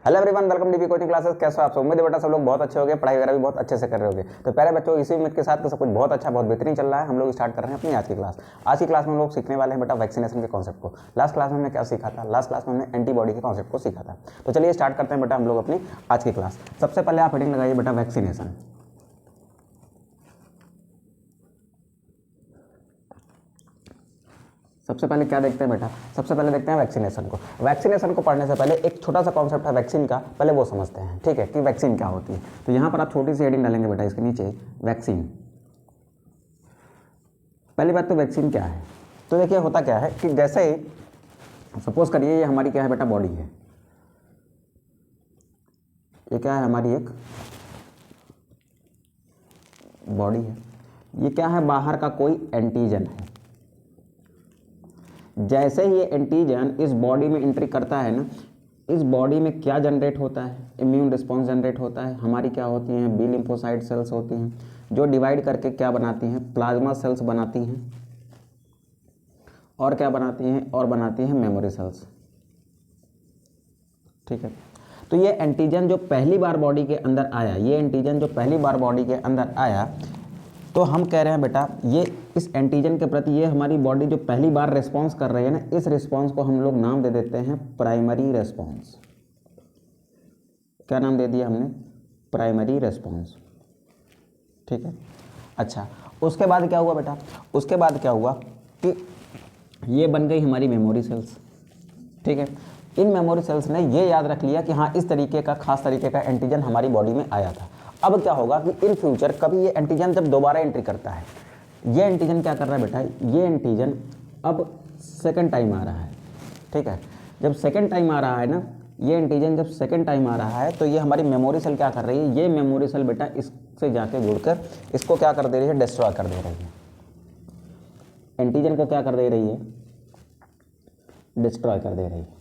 Hello everyone, welcome DP coaching classes. कैसे हो आप सब? उम्मीद है बेटा सब लोग बहुत अच्छे होंगे, पढ़ाई वगैरह भी बहुत अच्छे से कर रहे होंगे। तो प्यारे बच्चों, इसी उम्मीद के साथ कि सब कुछ बहुत अच्छा, बहुत बेहतरीन चल रहा है। हम लोग स्टार्ट कर रहे हैं अपनी आज की क्लास। आज की क्लास में हम लोग सीखने वाले हैं बेटा वैक्सीनेशन के कॉन्सेप्ट को। लास्ट क्लास में हमने क्या सीखा था? लास्ट क्लास में हमने एंटीबॉडी के कॉन्सेप्ट को सीखा था। तो चलिए स्टार्ट करते हैं बेटा हम लोग अपनी आज की क्लास। सबसे पहले आप हेडिंग लगाइए बेटा वैक्सीनेशन। सबसे पहले क्या देखते हैं बेटा? सबसे पहले देखते हैं वैक्सीनेशन को। वैक्सीनेशन को पढ़ने से पहले एक छोटा सा कॉन्सेप्ट है वैक्सीन का, पहले वो समझते हैं, ठीक है, कि वैक्सीन क्या होती है। तो यहाँ पर आप छोटी सी हेडिंग डालेंगे बेटा इसके नीचे, वैक्सीन। पहली बात तो वैक्सीन क्या है? तो देखिए होता क्या है कि जैसे सपोज करिए ये हमारी क्या है बेटा, बॉडी है। ये क्या है? हमारी एक बॉडी है। ये क्या है? बाहर का कोई एंटीजन है। जैसे ही ये एंटीजन इस बॉडी में एंट्री करता है ना, इस बॉडी में क्या जनरेट होता है? इम्यून रिस्पॉन्स जनरेट होता है। हमारी क्या होती हैं? बी लिम्फोसाइट सेल्स होती हैं, जो डिवाइड करके क्या बनाती हैं? प्लाज्मा सेल्स बनाती हैं। और क्या बनाती हैं? और बनाती हैं मेमोरी सेल्स। ठीक है। तो ये एंटीजन जो पहली बार बॉडी के अंदर आया, ये एंटीजन जो पहली बार बॉडी के अंदर आया, तो हम कह रहे हैं बेटा ये इस एंटीजन के प्रति ये हमारी बॉडी जो पहली बार रिस्पॉन्स कर रही है ना, इस रिस्पॉन्स को हम लोग नाम दे देते हैं प्राइमरी रिस्पॉन्स। क्या नाम दे दिया हमने? Primary response. ठीक है। अच्छा, उसके बाद क्या हुआ बेटा? उसके बाद क्या हुआ कि ये बन गई हमारी मेमोरी सेल्स। ठीक है। इन मेमोरी सेल्स ने ये याद रख लिया कि हाँ इस तरीके का खास तरीके का एंटीजन हमारी बॉडी में आया था। अब क्या होगा कि इन फ्यूचर कभी ये एंटीजन जब दोबारा एंट्री करता है, ये एंटीजन क्या कर रहा है बेटा? ये एंटीजन अब सेकंड टाइम आ रहा है। ठीक है। जब सेकंड टाइम आ रहा है ना, ये एंटीजन जब सेकंड टाइम आ रहा है, तो ये हमारी मेमोरी सेल क्या कर रही है? ये मेमोरी सेल बेटा इससे जाके जुड़कर इसको क्या कर दे रही है? डिस्ट्रॉय कर दे रही है। एंटीजन को क्या कर दे रही है? डिस्ट्रॉय कर दे रही है।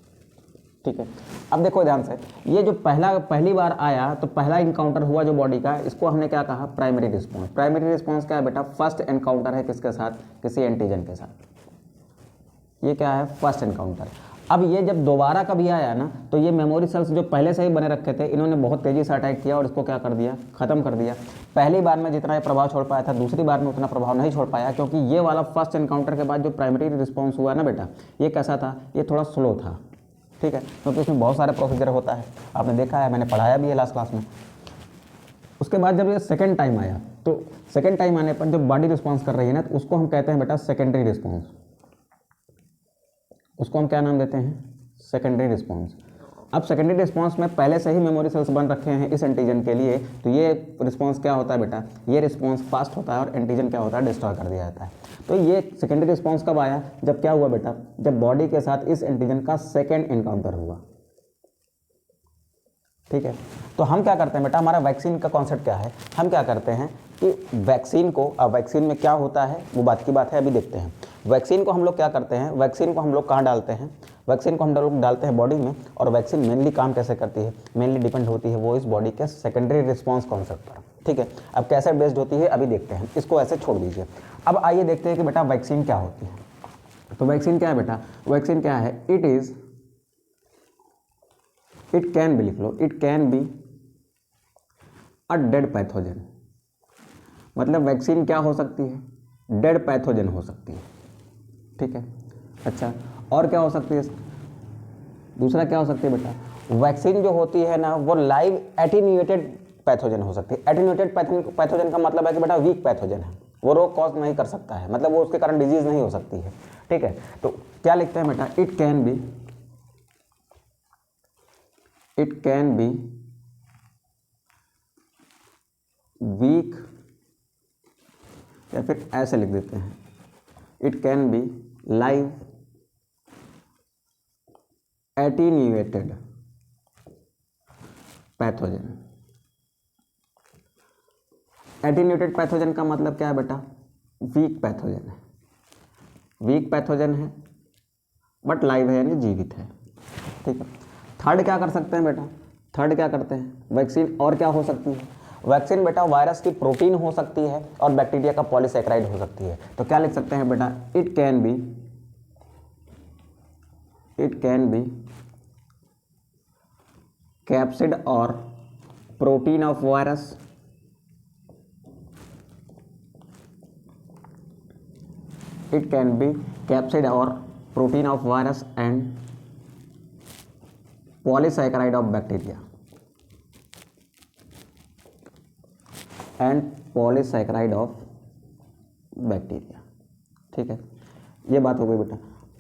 ठीक है। अब देखो ध्यान से, ये जो पहली बार आया, तो पहला इनकाउंटर हुआ जो बॉडी का, इसको हमने क्या कहा? Primary response. प्राइमरी रिस्पॉन्स क्या है बेटा? फर्स्ट एनकाउंटर है किसके साथ? किसी एंटीजन के साथ। ये क्या है? First encounter. अब ये जब दोबारा कभी आया ना, तो ये मेमोरी सेल्स जो पहले से ही बने रखे थे, इन्होंने बहुत तेजी से अटैक किया और इसको क्या कर दिया? खत्म कर दिया। पहली बार में जितना ये प्रभाव छोड़ पाया था, दूसरी बार में उतना प्रभाव नहीं छोड़ पाया, क्योंकि ये वाला फर्स्ट एनकाउंटर के बाद जो प्राइमरी रिस्पॉन्स हुआ ना बेटा, ये कैसा था? ये थोड़ा स्लो था। ठीक है। क्योंकि इसमें बहुत सारे प्रोसीजर होता है, आपने देखा है, मैंने पढ़ाया भी है लास्ट क्लास में। उसके बाद जब ये सेकंड टाइम आया, तो सेकंड टाइम आने पर जब बॉडी रिस्पॉन्स कर रही है ना, तो उसको हम कहते हैं बेटा सेकेंडरी रिस्पॉन्स। उसको हम क्या नाम देते हैं? Secondary response. अब सेकेंडरी रिस्पॉन्स में पहले से ही मेमोरी सेल्स बन रखे हैं इस एंटीजन के लिए, तो ये रिस्पॉन्स क्या होता है बेटा? ये रिस्पॉन्स फास्ट होता है और एंटीजन क्या होता है? डिस्ट्रॉय कर दिया जाता है। तो ये सेकेंडरी रिस्पॉन्स कब आया? जब क्या हुआ बेटा? जब बॉडी के साथ इस एंटीजन का सेकेंड एनकाउंटर हुआ। ठीक है। तो हम क्या करते हैं बेटा? हमारा वैक्सीन का कॉन्सेप्ट क्या है? हम क्या करते हैं कि वैक्सीन को, अब वैक्सीन में क्या होता है वो बात की बात है, अभी देखते हैं। वैक्सीन को हम लोग क्या करते हैं? वैक्सीन को हम लोग कहाँ डालते हैं? वैक्सीन को हम लोग डालते हैं बॉडी में। और वैक्सीन मेनली काम कैसे करती है? मेनली डिपेंड होती है वो इस बॉडी के सेकेंडरी रिस्पॉन्स कॉन्सेप्ट पर। ठीक है। अब कैसे बेस्ड होती है अभी देखते हैं, इसको ऐसे छोड़ दीजिए। अब आइए देखते हैं कि बेटा वैक्सीन क्या होती है। तो वैक्सीन क्या है बेटा? वैक्सीन क्या है? इट कैन बी, लिख लो, it can be a dead pathogen. मतलब वैक्सीन क्या हो सकती है? डेड पैथोजन हो सकती है। ठीक है। अच्छा, और क्या हो सकती है? दूसरा क्या हो सकती है बेटा? वैक्सीन जो होती है ना, वो लाइव एटीन्यूएटेड पैथोजन हो सकती है। एटीन्यूएटेड पैथोजन का मतलब है कि बेटा वीक पैथोजन है, वो रोग कॉज नहीं कर सकता है, मतलब वो उसके कारण डिजीज नहीं हो सकती है। ठीक है। तो क्या लिखते हैं बेटा? इट कैन बी वीक, या फिर ऐसे लिख देते हैं, it can B live attenuated pathogen. Attenuated pathogen का मतलब क्या है बेटा? वीक पैथोजन है। वीक पैथोजन है बट लाइव है, यानी जीवित है। ठीक है। थर्ड क्या कर सकते हैं बेटा? थर्ड क्या करते हैं? वैक्सीन और क्या हो सकती है? वैक्सीन बेटा वायरस की प्रोटीन हो सकती है और बैक्टीरिया का पॉलीसैकेराइड हो सकती है। तो क्या लिख सकते हैं बेटा? इट कैन बी कैप्सिड और protein of virus, it can be capsid or protein of virus and polysaccharide of bacteria and polysaccharide of bacteria. ठीक है, ये बात हो गई बेटा।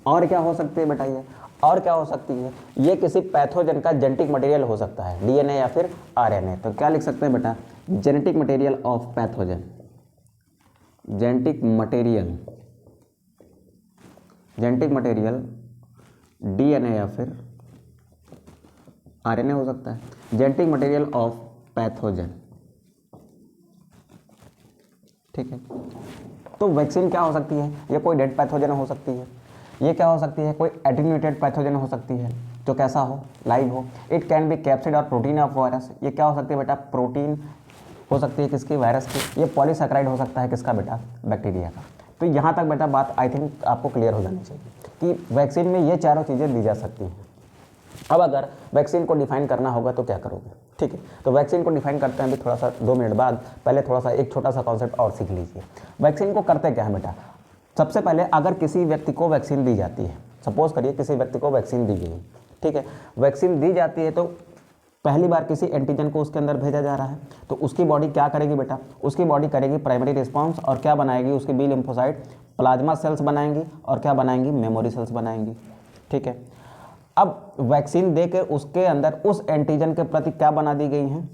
और क्या हो सकती है बेटा, ये और क्या हो सकती है, ये किसी पैथोजन का जेनेटिक मटेरियल हो सकता है, डीएनए या फिर आरएनए। तो क्या लिख सकते हैं बेटा, genetic material of pathogen, genetic material DNA या फिर आरएनए हो सकता है, जेनेटिक मटेरियल ऑफ पैथोजन। ठीक है, तो वैक्सीन क्या हो सकती है, ये कोई डेड पैथोजन हो सकती है, ये क्या हो सकती है, कोई एटेन्यूएटेड पैथोजन हो सकती है जो कैसा हो, लाइव हो। इट कैन बी कैप्सिड और प्रोटीन ऑफ वायरस, ये क्या हो सकती है बेटा, प्रोटीन हो सकती है किसकी, वायरस की। ये पॉलीसैकेराइड हो सकता है किसका बेटा, बैक्टीरिया का। तो यहाँ तक बेटा बात आई थिंक आपको क्लियर हो जानी चाहिए कि वैक्सीन में ये चारों चीज़ें दी जा सकती हैं। अब अगर वैक्सीन को डिफाइन करना होगा तो क्या करोगे, ठीक है। तो वैक्सीन को डिफाइन करते हैं अभी थोड़ा सा 2 मिनट बाद। पहले थोड़ा सा एक छोटा सा कॉन्सेप्ट और सीख लीजिए। वैक्सीन को करते क्या है बेटा, सबसे पहले अगर किसी व्यक्ति को वैक्सीन दी जाती है, सपोज करिए किसी व्यक्ति को वैक्सीन दी गई, ठीक है, वैक्सीन दी जाती है तो पहली बार किसी एंटीजन को उसके अंदर भेजा जा रहा है, तो उसकी बॉडी क्या करेगी बेटा, उसकी बॉडी करेगी प्राइमरी रिस्पॉन्स और क्या बनाएगी, उसकी बी लिम्फोसाइट प्लाज्मा सेल्स बनाएंगी और क्या बनाएंगी, मेमोरी सेल्स बनाएंगी। ठीक है, अब वैक्सीन दे के उसके अंदर उस एंटीजन के प्रति क्या बना दी गई हैं,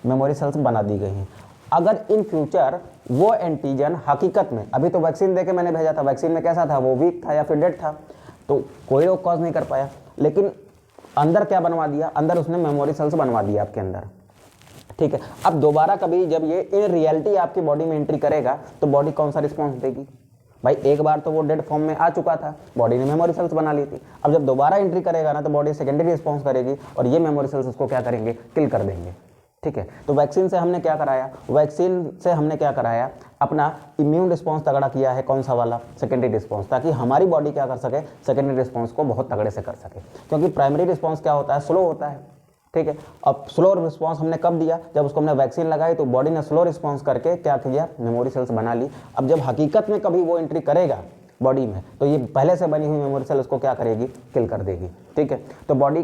मेमोरी सेल्स बना दी गई हैं। अगर इन फ्यूचर वो एंटीजन हकीकत में, अभी तो वैक्सीन दे के मैंने भेजा था, वैक्सीन में कैसा था, वो वीक था या फिर डेड था, तो कोई रोग कॉज नहीं कर पाया, लेकिन अंदर क्या बनवा दिया, अंदर उसने मेमोरी सेल्स बनवा दिया आपके अंदर। ठीक है, अब दोबारा कभी जब ये इन रियलिटी आपकी बॉडी में एंट्री करेगा तो बॉडी कौन सा रिस्पॉन्स देगी भाई, एक बार तो वो डेड फॉर्म में आ चुका था, बॉडी ने मेमोरी सेल्स बना ली थी। अब जब दोबारा एंट्री करेगा ना तो बॉडी सेकेंडरी रिस्पॉन्स करेगी और ये मेमोरी सेल्स उसको क्या करेंगे, किल कर देंगे। ठीक है, तो वैक्सीन से हमने क्या कराया, अपना इम्यून रिस्पॉन्स तगड़ा किया है, कौन सा वाला, सेकेंडरी रिस्पॉन्स, ताकि हमारी बॉडी क्या कर सके, सेकेंडरी रिस्पॉन्स को बहुत तगड़े से कर सके। क्योंकि प्राइमरी रिस्पॉन्स क्या होता है, स्लो होता है। ठीक है, अब स्लो रिस्पॉन्स हमने कब दिया, जब उसको हमने वैक्सीन लगाई तो बॉडी ने स्लो रिस्पॉन्स करके क्या किया, मेमोरी सेल्स बना ली। अब जब हकीकत में कभी वो एंट्री करेगा बॉडी में तो ये पहले से बनी हुई मेमोरी सेल उसको क्या करेगी, किल कर देगी। ठीक है, तो बॉडी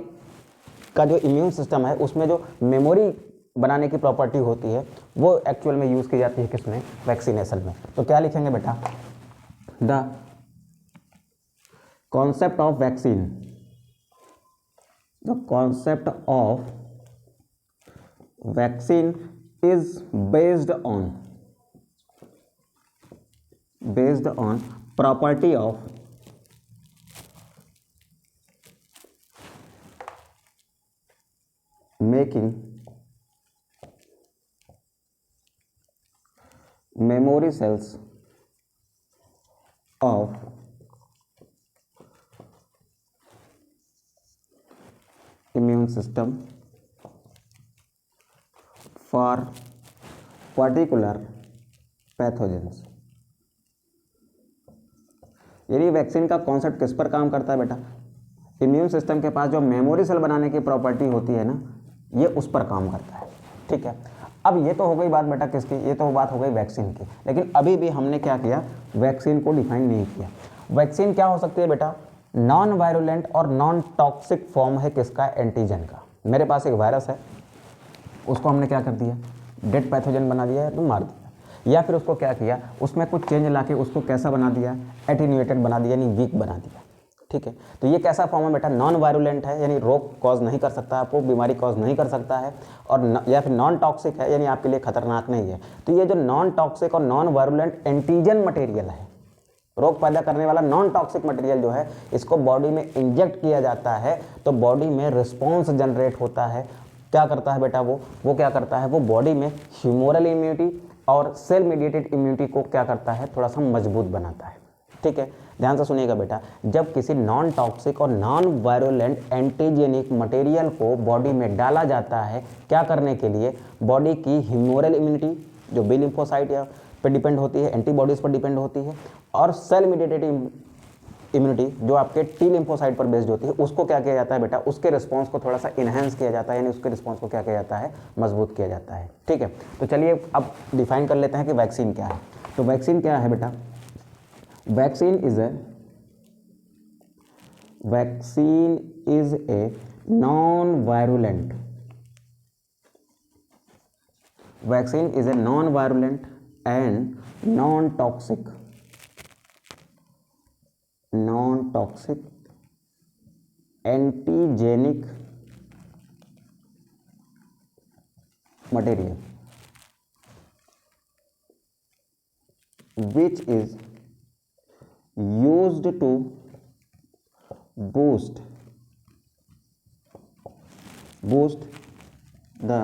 का जो इम्यून सिस्टम है उसमें जो मेमोरी बनाने की प्रॉपर्टी होती है वो एक्चुअल में यूज़ की जाती है किसमें, वैक्सीनेशन में। तो क्या लिखेंगे बेटा, the concept of vaccine, the concept of vaccine is based on property of making memory cells of immune system for particular pathogens। यानी वैक्सीन का कॉन्सेप्ट किस पर काम करता है बेटा, इम्यून सिस्टम के पास जो मेमोरी सेल बनाने की प्रॉपर्टी होती है ना, ये उस पर काम करता है। ठीक है, अब ये तो हो गई बात बेटा किसकी, ये तो बात हो गई वैक्सीन की। लेकिन अभी भी हमने क्या किया, वैक्सीन को डिफाइन नहीं किया। वैक्सीन क्या हो सकती है बेटा, नॉन वायरुलेंट और नॉन टॉक्सिक फॉर्म है किसका, एंटीजन का। मेरे पास एक वायरस है, उसको हमने क्या कर दिया, डेड पैथोजन बना दिया है तो मार दिया, या फिर उसको क्या किया, उसमें कुछ चेंज लाके उसको कैसा बना दिया, एटेन्यूएटेड बना दिया, यानी वीक बना दिया। ठीक है, तो ये कैसा फॉर्म है बेटा, नॉन वायरुलेंट है, यानी रोग कॉज नहीं कर सकता आपको, बीमारी कॉज नहीं कर सकता है, और या फिर नॉन टॉक्सिक है, यानी आपके लिए खतरनाक नहीं है। तो ये जो नॉन टॉक्सिक और नॉन वायरुलेंट एंटीजन मटेरियल है, रोग पैदा करने वाला नॉन टॉक्सिक मटेरियल जो है, इसको बॉडी में इंजेक्ट किया जाता है तो बॉडी में रिस्पॉन्स जनरेट होता है। क्या करता है बेटा, वो क्या करता है, वो बॉडी में ह्यूमोरल इम्यूनिटी और सेल मीडिएटेड इम्यूनिटी को क्या करता है, थोड़ा सा मजबूत बनाता है। ठीक है, ध्यान से सुनिएगा बेटा, जब किसी नॉन टॉक्सिक और नॉन वायरुलेंट एंटीजेनिक मटेरियल को बॉडी में डाला जाता है, क्या करने के लिए, बॉडी की ह्यूमोरल इम्यूनिटी जो बी लिम्फोसाइट या पर डिपेंड होती है, एंटीबॉडीज़ पर डिपेंड होती है, और सेल मीडिएटेड इम्यूनिटी जो आपके टी लिम्फोसाइट पर बेस्ड होती है, उसको क्या किया जाता है बेटा, उसके रिस्पॉन्स को थोड़ा सा इन्हेंस किया जाता है, यानी उसके रिस्पॉन्स को क्या किया जाता है, मजबूत किया जाता है। ठीक है, तो चलिए अब डिफाइन कर लेते हैं कि वैक्सीन क्या है। तो वैक्सीन क्या है बेटा, vaccine is a non virulent, vaccine is a non virulent and non toxic antigenic material which is used to boost the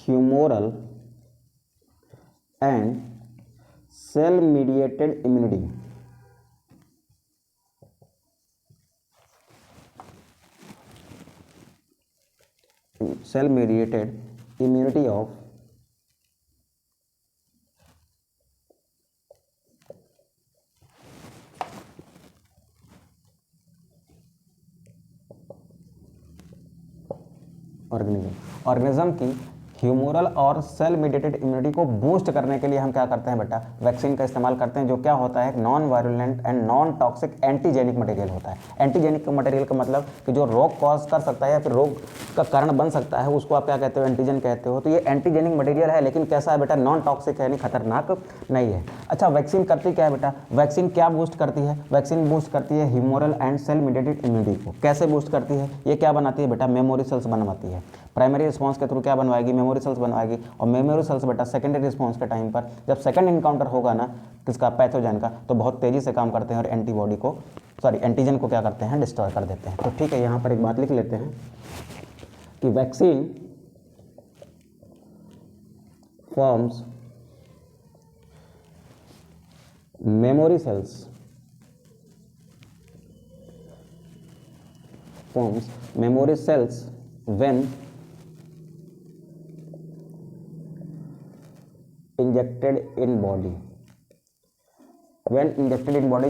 humoral and cell mediated immunity, of organism की ह्यूमोरल और cell mediated immunity को boost करने के लिए हम क्या करते हैं बेटा, वैक्सीन का इस्तेमाल करते हैं, जो क्या होता है, non virulent and non toxic antigenic material होता है। एंटीजेनिक मटेरियल का मतलब कि जो रोग कॉज कर सकता है या फिर रोग का कारण बन सकता है, उसको आप क्या कहते हो, एंटीजन कहते हो। तो ये एंटीजेनिक मटेरियल है, लेकिन कैसा है बेटा, नॉन टॉक्सिक है, यानी खतरनाक नहीं है। अच्छा, वैक्सीन करती क्या है बेटा, वैक्सीन क्या बूस्ट करती है, वैक्सीन बूस्ट करती है humoral and cell mediated immunity को। कैसे बूस्ट करती है, ये क्या बनाती है बेटा, मेमोरी सेल्स बनवाती है। प्राइमरी रिस्पॉन्स के थ्रू क्या बनवाएगी, मेमोरी सेल्स बनवाएगी, और मेमोरी सेल्स बेटा सेकेंडरी रिस्पॉन्स के टाइम पर जब सेकंड इनकाउंटर होगा ना किसका, पैथोजन का, तो बहुत तेजी से काम करते हैं और एंटीबॉडी को, सॉरी एंटीजन को क्या करते हैं, डिस्ट्रॉय कर देते हैं। तो ठीक है, यहाँ पर एक बात लिख लेते हैं कि vaccine forms memory cells, when injected in body,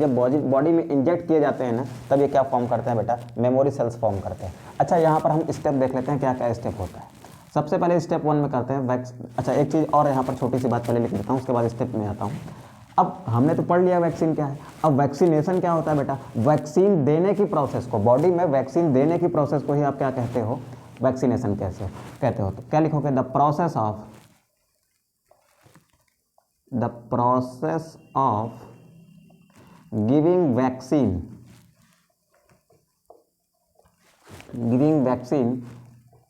जब बॉडी में इंजेक्ट किए जाते हैं ना, तब ये क्या फॉर्म करते हैं बेटा, मेमोरी सेल्स फॉर्म करते हैं। अच्छा, यहाँ पर हम स्टेप देख लेते हैं क्या क्या स्टेप होता है। सबसे पहले स्टेप 1 में करते हैं अच्छा, एक चीज़ और यहाँ पर छोटी सी बात पहले लिख देता हूँ, उसके बाद स्टेप में आता हूँ। अब हमने तो पढ़ लिया वैक्सीन क्या है, अब वैक्सीनेशन क्या होता है बेटा, वैक्सीन देने की प्रोसेस को, बॉडी में वैक्सीन देने की प्रोसेस को ही आप क्या कहते हो, वैक्सीनेशन कैसे कहते हो। तो क्या लिखोगे, the process of giving vaccine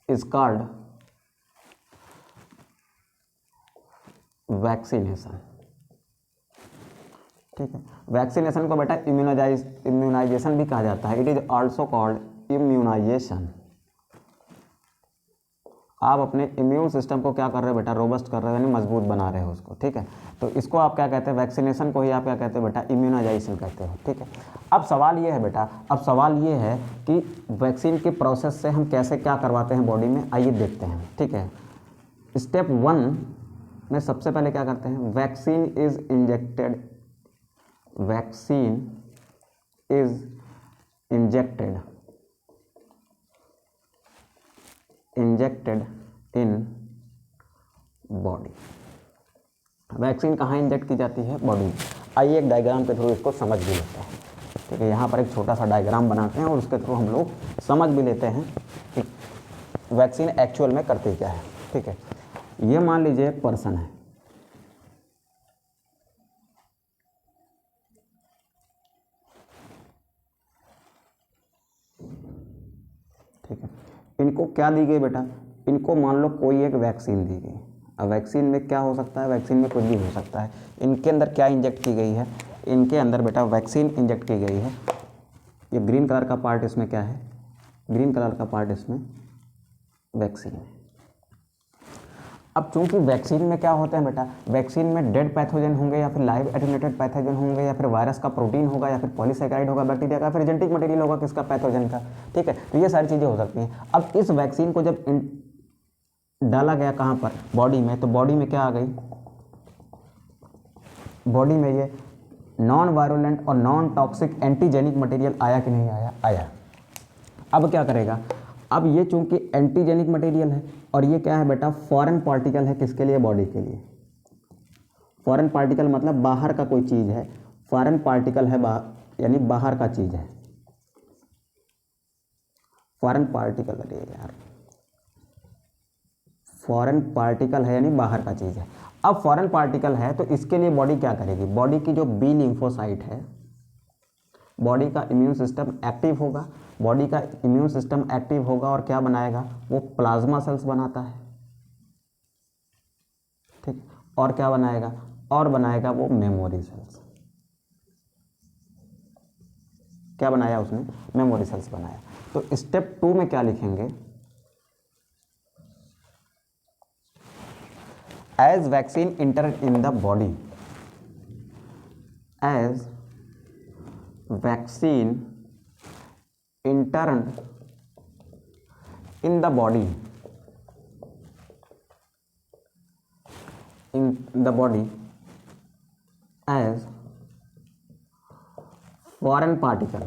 is called vaccination. ठीक है, वैक्सीनेशन को बेटा इम्यूनाइजेशन भी कहा जाता है, it is also called immunisation. आप अपने इम्यून सिस्टम को क्या कर रहे हो बेटा, रोबस्ट कर रहे हो, यानी मजबूत बना रहे हो उसको। ठीक है, तो इसको आप क्या कहते हैं, वैक्सीनेशन को ही आप क्या कहते हो बेटा, इम्यूनाइजेशन कहते हो। ठीक है, अब सवाल ये है बेटा, कि वैक्सीन के प्रोसेस से हम कैसे क्या करवाते हैं बॉडी में, आइए देखते हैं। ठीक है, स्टेप 1 में सबसे पहले क्या करते हैं, vaccine is injected in body. Vaccine कहाँ इंजेक्ट की जाती है, बॉडी में। आइए एक डायग्राम के थ्रू इसको समझ भी लेते हैं। ठीक है, यहाँ पर एक छोटा सा डायग्राम बनाते हैं और उसके थ्रू हम लोग समझ भी लेते हैं कि वैक्सीन एक्चुअल में करती क्या है। ठीक है, ये मान लीजिए एक पर्सन है, ठीक है, इनको क्या दी गई बेटा, इनको मान लो कोई एक वैक्सीन दी गई। अब वैक्सीन में क्या हो सकता है, वैक्सीन में कुछ भी हो सकता है। इनके अंदर क्या इंजेक्ट की गई है, इनके अंदर बेटा वैक्सीन इंजेक्ट की गई है। ये ग्रीन कलर का पार्ट इसमें क्या है, ग्रीन कलर का पार्ट इसमें वैक्सीन है। अब चूंकि वैक्सीन में क्या होता है बेटा, वैक्सीन में डेड पैथोजन होंगे या फिर लाइव एटेन्यूएटेड पैथोजन होंगे या फिर वायरस का प्रोटीन होगा या फिर पॉलीसैकेराइड होगा बैक्टीरिया का, फिर जेनेटिक मटेरियल होगा किसका, पैथोजन का। ठीक है, तो ये सारी चीज़ें हो सकती हैं। अब इस वैक्सीन को जब डाला गया कहाँ पर, बॉडी में, तो बॉडी में क्या आ गई, बॉडी में ये नॉन वायरुलेंट और नॉन टॉक्सिक एंटीजेनिक मटेरियल आया कि नहीं आया? आया। अब क्या करेगा? अब ये चूंकि एंटीजेनिक मटेरियल है और ये क्या है बेटा? फॉरेन पार्टिकल है। किसके लिए? बॉडी के लिए। फॉरेन पार्टिकल मतलब बाहर का कोई चीज़ है, फॉरेन पार्टिकल है यानी बाहर का चीज़ है। फॉरेन पार्टिकल, अरे यार, फॉरेन पार्टिकल है यानी बाहर का चीज़ है। अब फॉरेन पार्टिकल है तो इसके लिए बॉडी क्या करेगी? बॉडी की जो बी लिम्फोसाइट है, बॉडी का इम्यून सिस्टम एक्टिव होगा। बॉडी का इम्यून सिस्टम एक्टिव होगा और क्या बनाएगा? वो प्लाज्मा सेल्स बनाता है, ठीक। और क्या बनाएगा? और बनाएगा वो मेमोरी सेल्स। क्या बनाया उसने? मेमोरी सेल्स बनाया। तो स्टेप 2 में क्या लिखेंगे? As vaccine enter in the body, as vaccine enter in the body, in the body as foreign particle,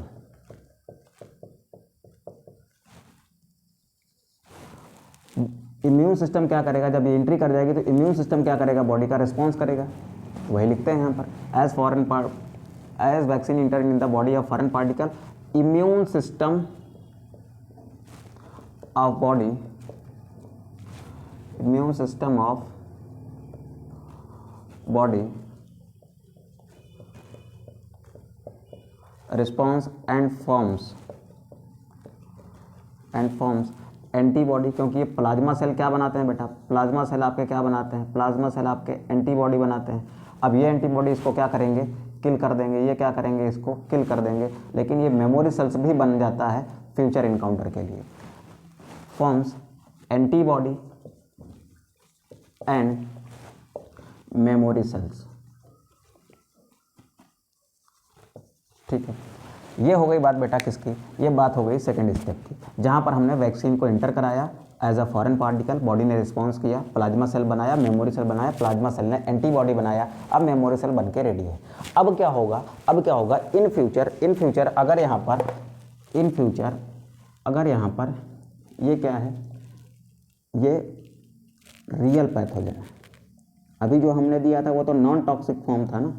immune system क्या करेगा? जब ये एंट्री कर जाएगी तो इम्यून सिस्टम क्या करेगा? बॉडी का रिस्पॉन्स करेगा। वही लिखते हैं यहाँ पर, as foreign as vaccine enter in the body of foreign particle, immune system of body, immune system of body response and forms antibody. क्योंकि ये प्लाज्मा सेल क्या बनाते हैं बेटा? प्लाज्मा सेल आपके क्या बनाते हैं? प्लाज्मा सेल आपके एंटीबॉडी बनाते हैं। अब ये एंटीबॉडी इसको क्या करेंगे? किल कर देंगे। ये क्या करेंगे? इसको किल कर देंगे। लेकिन ये मेमोरी सेल्स भी बन जाता है फ्यूचर इनकाउंटर के लिए। Forms antibody and memory cells, ठीक है। ये हो गई बात बेटा किसकी? ये बात हो गई सेकंड स्टेप की, जहाँ पर हमने वैक्सीन को इंटर कराया as a foreign particle, body ने रिस्पॉन्स किया, प्लाज्मा सेल बनाया, मेमोरी सेल बनाया, प्लाज्मा सेल ने एंटीबॉडी बनाया, अब मेमोरी सेल बन के रेडी है। अब क्या होगा? अब क्या होगा? इन फ्यूचर अगर यहाँ पर ये क्या है? ये रियल पैथोजन है। अभी जो हमने दिया था वो तो नॉन टॉक्सिक फॉर्म था ना,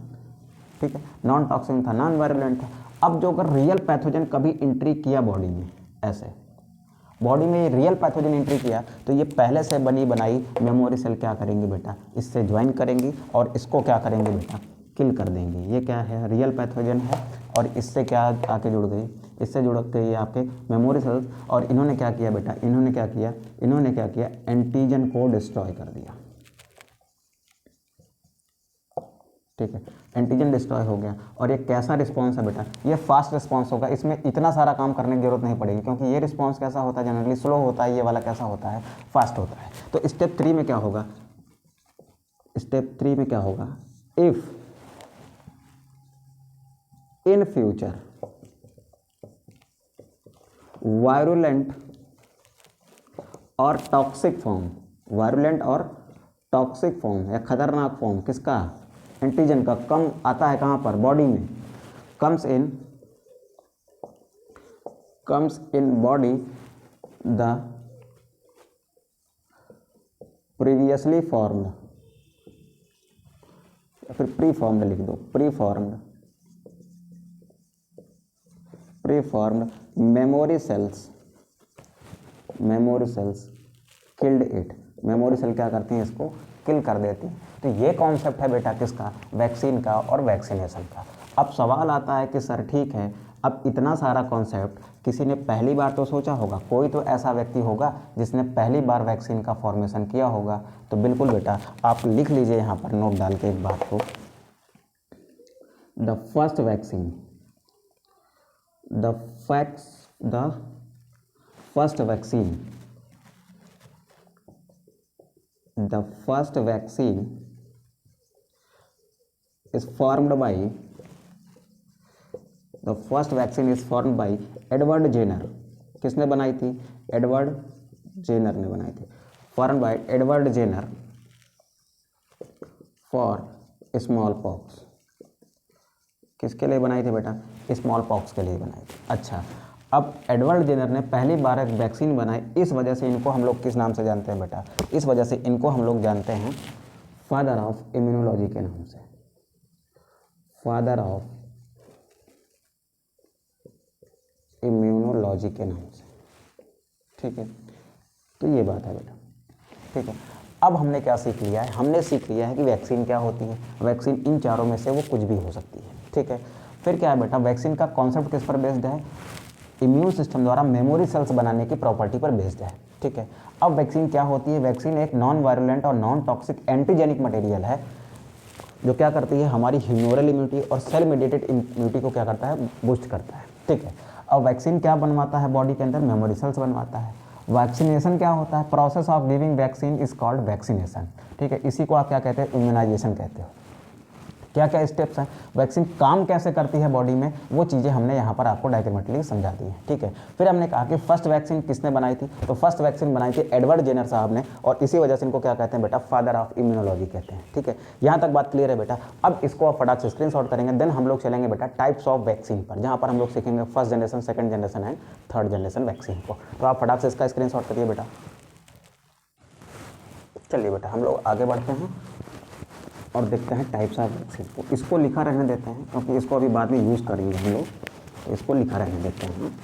ठीक है, नॉन टॉक्सिक था, नॉन वायरुलेंट था। अब जो अगर रियल पैथोजन कभी एंट्री किया बॉडी में, ऐसे बॉडी में ये रियल पैथोजन एंट्री किया, तो ये पहले से बनी बनाई मेमोरी सेल क्या करेंगे बेटा? इससे ज्वाइन करेंगी और इसको क्या करेंगे बेटा? किल कर देंगे। ये क्या है? रियल पैथोजन है और इससे क्या आके जुड़ गई? इससे जुड़ गई आपके मेमोरी सेल्स। और इन्होंने क्या किया बेटा? इन्होंने क्या किया? एंटीजन को डिस्ट्रॉय कर दिया, ठीक है। एंटीजन डिस्ट्रॉय हो गया। और ये कैसा रिस्पॉन्स है बेटा? ये फास्ट रिस्पॉन्स होगा। इसमें इतना सारा काम करने की जरूरत नहीं पड़ेगी, क्योंकि ये रिस्पॉन्स कैसा होता है? जनरली स्लो होता है। ये वाला कैसा होता है? फास्ट होता है। तो स्टेप 3 में क्या होगा? स्टेप 3 में क्या होगा? इफ इन फ्यूचर वायरुलेंट और टॉक्सिक फॉर्म, वायरुलेंट और टॉक्सिक फॉर्म या खतरनाक फॉर्म किसका? एंटीजन का कम आता है कहाँ पर? बॉडी में। Comes in body the previously formed, या फिर प्री फॉर्म्ड लिख दो, pre formed memory cells killed it. Memory cell क्या करती हैं? इसको किल कर देती हैं। तो ये कॉन्सेप्ट है बेटा किसका? वैक्सीन का और वैक्सीनेशन का। अब सवाल आता है कि सर ठीक है, अब इतना सारा कॉन्सेप्ट किसी ने पहली बार तो सोचा होगा, कोई तो ऐसा व्यक्ति होगा जिसने पहली बार वैक्सीन का फॉर्मेशन किया होगा। तो बिल्कुल बेटा आप लिख लीजिए यहाँ पर नोट डाल के एक बात को, the first vaccine is formed by Edward Jenner. किसने बनाई थी? एडवर्ड जेनर ने बनाई थी। formed by Edward Jenner for small pox। किसके लिए बनाई थी बेटा? स्मॉल पॉक्स के लिए बनाई थी। अच्छा, अब एडवर्ड जेनर ने पहली बार एक वैक्सीन बनाई, इस वजह से इनको हम लोग किस नाम से जानते हैं बेटा? इस वजह से इनको हम लोग जानते हैं फादर ऑफ इम्यूनोलॉजी के नाम से, फादर ऑफ इम्यूनोलॉजी के नाम से। ठीक है, तो ये बात है बेटा। ठीक है, अब हमने क्या सीख लिया है? हमने सीख लिया है कि वैक्सीन क्या होती है। वैक्सीन इन चारों में से वो कुछ भी हो सकती है। ठीक है, फिर क्या है बेटा? वैक्सीन का कॉन्सेप्ट किस पर बेस्ड है? इम्यून सिस्टम द्वारा मेमोरी सेल्स बनाने की प्रॉपर्टी पर बेस्ड है। ठीक है, अब वैक्सीन क्या होती है? वैक्सीन एक नॉन वायरुलेंट और नॉन टॉक्सिक एंटीजेनिक मटेरियल है जो क्या करती है? हमारी ह्यूमोरल इम्यूनिटी और सेल मेडिएटेड इम्यूनिटी को क्या करता है? बूस्ट करता है। ठीक है, अब वैक्सीन क्या बनवाता है बॉडी के अंदर? मेमोरी सेल्स बनवाता है। वैक्सीनेशन क्या होता है? Process of giving vaccine is called vaccination. ठीक है, इसी को आप क्या कहते हैं? इम्यूनाइजेशन कहते हो। क्या क्या स्टेप्स हैं? वैक्सीन काम कैसे करती है बॉडी में, वो चीज़ें हमने यहाँ पर आपको डायग्रामेटिकली समझा दी है। ठीक है, फिर हमने कहा कि फर्स्ट वैक्सीन किसने बनाई थी? तो फर्स्ट वैक्सीन बनाई थी एडवर्ड जेनर साहब ने, और इसी वजह से इनको क्या कहते हैं बेटा? फादर ऑफ इम्यूनोलॉजी कहते हैं। ठीक है, यहाँ तक बात क्लियर है बेटा? अब इसको आप फटाक से स्क्रीनशॉट करेंगे, देन हम लोग चलेंगे बेटा टाइप्स ऑफ वैक्सीन पर, जहाँ पर हम लोग सीखेंगे first generation, second generation and third generation vaccine को। तो आप फटाक से इसका स्क्रीनशॉट करिए बेटा। चलिए बेटा, हम लोग आगे बढ़ते हैं और देखते हैं टाइप्स ऑफ वैक्सीन को। इसको लिखा रहने देते हैं क्योंकि इसको अभी बाद में यूज़ करेंगे हम लोग, तो इसको लिखा रहने देते हैं।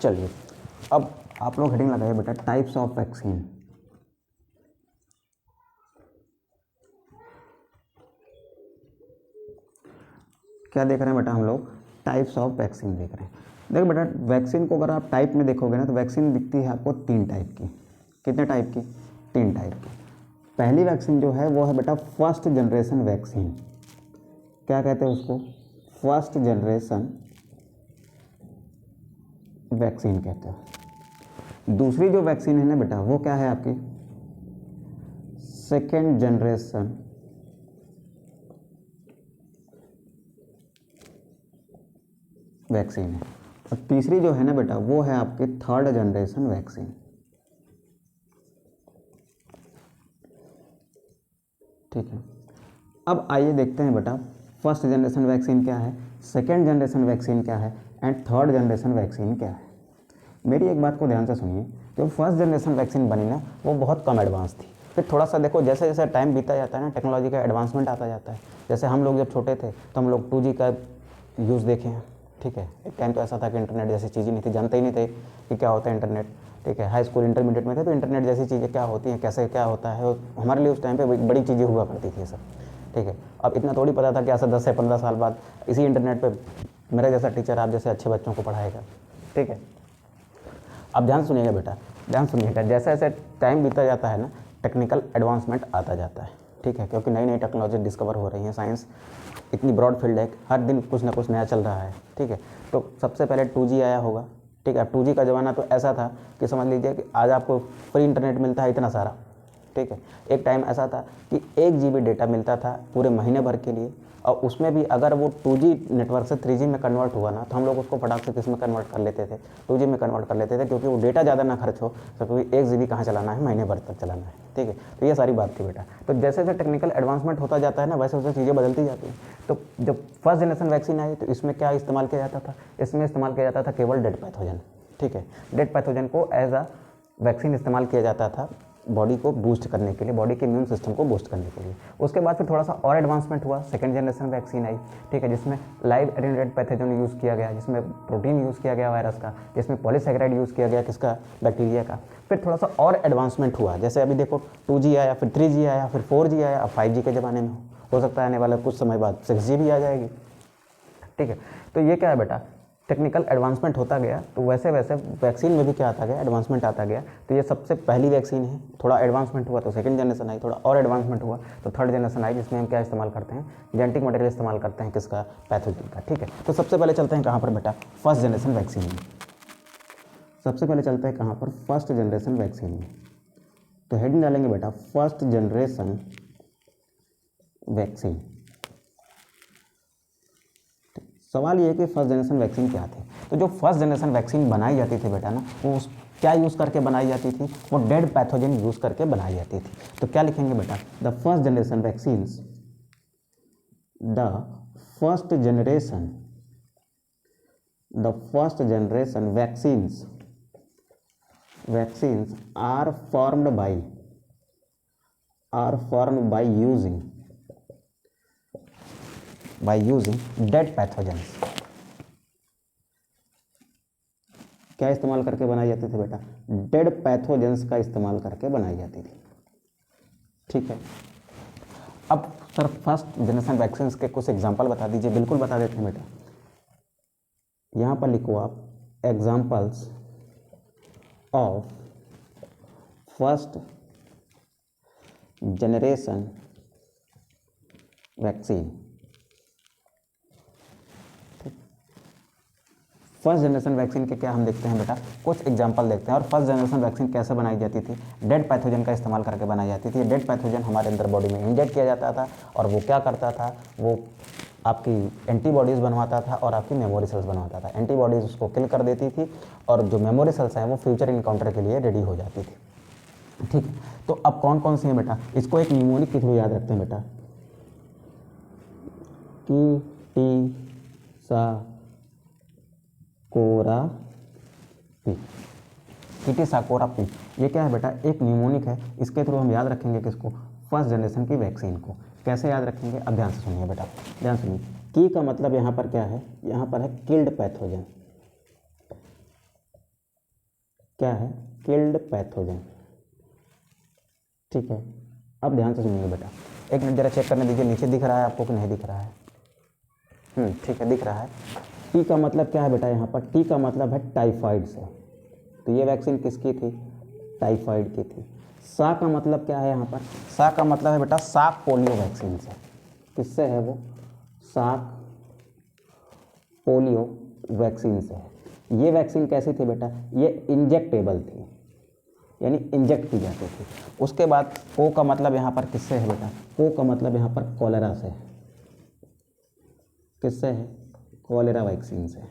चलिए, अब आप लोग हेडिंग लगाइए बेटा टाइप्स ऑफ वैक्सीन। क्या देख रहे हैं बेटा? हम लोग टाइप्स ऑफ वैक्सीन देख रहे हैं। देखो बेटा, वैक्सीन को अगर आप टाइप में देखोगे ना, तो वैक्सीन दिखती है आपको 3 टाइप की। कितने टाइप की? 3 टाइप की। पहली वैक्सीन जो है वो है बेटा फर्स्ट जनरेशन वैक्सीन। क्या कहते हैं उसको? फर्स्ट जनरेशन वैक्सीन कहते हैं। दूसरी जो वैक्सीन है ना बेटा, वो क्या है आपकी? सेकेंड जनरेशन वैक्सीन है। और तीसरी जो है ना बेटा, वो है आपकी थर्ड जनरेशन वैक्सीन। ठीक है, अब आइए देखते हैं बेटा फर्स्ट जनरेशन वैक्सीन क्या है, सेकेंड जनरेशन वैक्सीन क्या है एंड थर्ड जनरेशन वैक्सीन क्या है। मेरी एक बात को ध्यान से सुनिए, जो फर्स्ट जनरेशन वैक्सीन बनी ना, वो बहुत कम एडवांस थी। फिर थोड़ा सा देखो, जैसे जैसे टाइम बीता जाता है ना, टेक्नोलॉजी का एडवांसमेंट आता जाता है। जैसे हम लोग जब छोटे थे तो हम लोग 2G का यूज़ देखे हैं। ठीक है, एक टाइम तो ऐसा था कि इंटरनेट जैसी चीज़ें नहीं थी, जानते ही नहीं थे कि क्या होता है इंटरनेट। ठीक है, हाई स्कूल इंटरमीडिएट में थे तो इंटरनेट जैसी चीज़ें क्या होती हैं, कैसे क्या होता है, हमारे लिए उस टाइम पे बड़ी चीज़ें हुआ करती थी सब। ठीक है, अब इतना थोड़ी पता था कि ऐसा 10 से 15 साल बाद इसी इंटरनेट पे मेरा जैसा टीचर आप जैसे अच्छे बच्चों को पढ़ाएगा। ठीक है, अब ध्यान सुनिएगा बेटा, ध्यान सुनिएगा। जैसे जैसे टाइम बीता जाता है ना, टेक्निकल एडवांसमेंट आता जाता है। ठीक है, क्योंकि नई नई टेक्नोलॉजी डिस्कवर हो रही है। साइंस इतनी ब्रॉड फील्ड है, हर दिन कुछ ना कुछ नया चल रहा है। ठीक है, तो सबसे पहले 2G आया होगा। ठीक है, अब 2G का ज़माना तो ऐसा था कि समझ लीजिए कि आज आपको फ्री इंटरनेट मिलता है इतना सारा। ठीक है, एक टाइम ऐसा था कि 1 GB डेटा मिलता था पूरे महीने भर के लिए, और उसमें भी अगर वो 2G नेटवर्क से 3G में कन्वर्ट हुआ ना, तो हम लोग उसको फटाक से किस में कन्वर्ट कर लेते थे? 2G में कन्वर्ट कर लेते थे, क्योंकि वो डेटा ज़्यादा ना खर्च हो, तो क्योंकि 1 GB कहाँ चलाना है, महीने भर तक चलाना है। ठीक है, तो ये सारी बात थी बेटा। तो जैसे जैसे टेक्निकल एडवांसमेंट होता जाता है ना, वैसे वैसे चीज़ें बदलती जाती हैं। तो जब फर्स्ट जनरेशन वैक्सीन आई तो इसमें क्या इस्तेमाल किया जाता था? इसमें इस्तेमाल किया जाता था केवल डेड पैथोजन। ठीक है, डेड पैथोजन को एज अ वैक्सीन इस्तेमाल किया जाता था बॉडी को बूस्ट करने के लिए, बॉडी के इम्यून सिस्टम को बूस्ट करने के लिए। उसके बाद फिर थोड़ा सा और एडवांसमेंट हुआ, सेकंड जनरेशन वैक्सीन आई। ठीक है, जिसमें लाइव एटेन्यूएटेड पैथोजन यूज़ किया गया, जिसमें प्रोटीन यूज़ किया गया वायरस का, जिसमें पॉलीसैकेराइड यूज़ किया गया किसका? बैक्टीरिया का। फिर थोड़ा सा और एडवांसमेंट हुआ, जैसे अभी देखो 2G आया, फिर 3G आया, फिर 4G आया, अब 5G के ज़माने में हो सकता है आने वाला कुछ समय बाद 6G भी आ जाएगी। ठीक है, तो ये क्या है बेटा? टेक्निकल एडवांसमेंट होता गया तो वैसे वैसे वैक्सीन में भी क्या आता गया, एडवांसमेंट आता गया। तो ये सबसे पहली वैक्सीन है, थोड़ा एडवांसमेंट हुआ तो सेकंड जनरेशन आई, थोड़ा और एडवांसमेंट हुआ तो थर्ड जनरेशन आई, जिसमें हम क्या इस्तेमाल करते हैं, जेनेटिक मटेरियल इस्तेमाल करते हैं, किसका, पैथोजन का। ठीक है, तो सबसे पहले चलते हैं कहाँ पर बेटा, फर्स्ट जनरेशन वैक्सीन में। सबसे पहले चलते हैं कहाँ पर, फर्स्ट जनरेशन वैक्सीन में। तो हेडिंग डालेंगे बेटा फर्स्ट जनरेशन वैक्सीन। सवाल ये है कि फर्स्ट जनरेशन वैक्सीन क्या थी। तो जो फर्स्ट जनरेशन वैक्सीन बनाई जाती थी बेटा ना, वो क्या यूज़ करके बनाई जाती थी, वो डेड पैथोजन यूज़ करके बनाई जाती थी। तो क्या लिखेंगे बेटा, the first generation vaccines, the first generation vaccines are formed by using dead pathogens। क्या इस्तेमाल करके बनाई जाती थी बेटा, डेड पैथोजेंस का इस्तेमाल करके बनाई जाती थी। ठीक है, अब सर फर्स्ट जनरेशन वैक्सीन के कुछ एग्जांपल बता दीजिए। बिल्कुल बता देते हैं बेटा, यहाँ पर लिखो आप examples of first generation vaccine. First generation vaccine के क्या हम देखते हैं बेटा, कुछ एग्जांपल देखते हैं। और फर्स्ट जनरेशन वैक्सीन कैसे बनाई जाती थी, डेड पैथोजन का इस्तेमाल करके बनाई जाती थी। डेड पैथोजन हमारे अंदर बॉडी में इंजेक्ट किया जाता था और वो क्या करता था, वो आपकी एंटीबॉडीज़ बनवाता था और आपकी मेमोरी सेल्स बनवाता था। एंटीबॉडीज़ उसको किल कर देती थी और जो मेमोरी सेल्स हैं वो फ्यूचर इनकाउंटर के लिए रेडी हो जाती थी। ठीक है, तो अब कौन कौन सी हैं बेटा, इसको एक न्यूमोनिक के थ्रू याद रखते हैं बेटा, की टी सा कोरा पी, कीटी साकोरा पी, ये क्या है बेटा, एक न्यूमोनिक है। इसके थ्रू हम याद रखेंगे किसको, फर्स्ट जनरेशन की वैक्सीन को। कैसे याद रखेंगे, अब ध्यान से सुनिए बेटा, ध्यान सुनिए। की का मतलब यहाँ पर क्या है, यहाँ पर है किल्ड पैथोजन। क्या है, किल्ड पैथोजन। ठीक है, अब ध्यान से सुनिए बेटा, एक मिनट जरा चेक करने दीजिए, नीचे दिख रहा है आपको कि नहीं दिख रहा है। ठीक है, दिख रहा है। टी का मतलब क्या है बेटा, यहाँ पर टी का मतलब है टाइफाइड से। तो ये वैक्सीन किसकी थी, टाइफाइड की थी। सा का मतलब क्या है यहाँ पर, सा का मतलब है बेटा साक पोलियो वैक्सीन से। किससे है वो, साक पोलियो वैक्सीन से है। ये वैक्सीन कैसी थी बेटा, ये इंजेक्टेबल थी, यानी इंजेक्ट की जाती थी। उसके बाद को का मतलब यहाँ पर किससे है बेटा, को का मतलब यहाँ पर कॉलेरा से है। किससे है, कॉलेरा वैक्सीन से।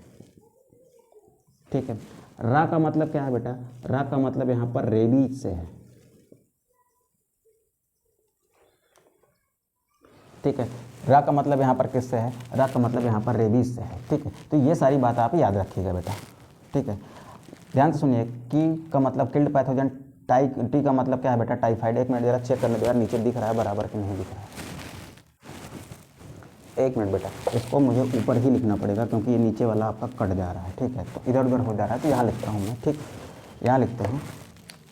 ठीक है, रा का मतलब क्या है बेटा, रा का मतलब यहाँ पर रेबीज से है। ठीक है, रा का मतलब यहाँ पर किससे है, रा का मतलब यहाँ पर रेबीज से है। ठीक है, तो ये सारी बात आप याद रखिएगा बेटा। ठीक है, ध्यान से सुनिए, की का मतलब किल्ड पैथोजन, टी का मतलब क्या है बेटा, टाइफाइड। एक मिनट जरा चेक करने दो यार, नीचे दिख रहा है बराबर कि नहीं दिख रहा है। एक मिनट बेटा, इसको मुझे ऊपर ही लिखना पड़ेगा क्योंकि ये नीचे वाला आपका कट जा रहा है। ठीक है, तो इधर उधर हो जा रहा है, तो यहाँ लिखता हूँ मैं। ठीक, यहाँ लिखते हैं,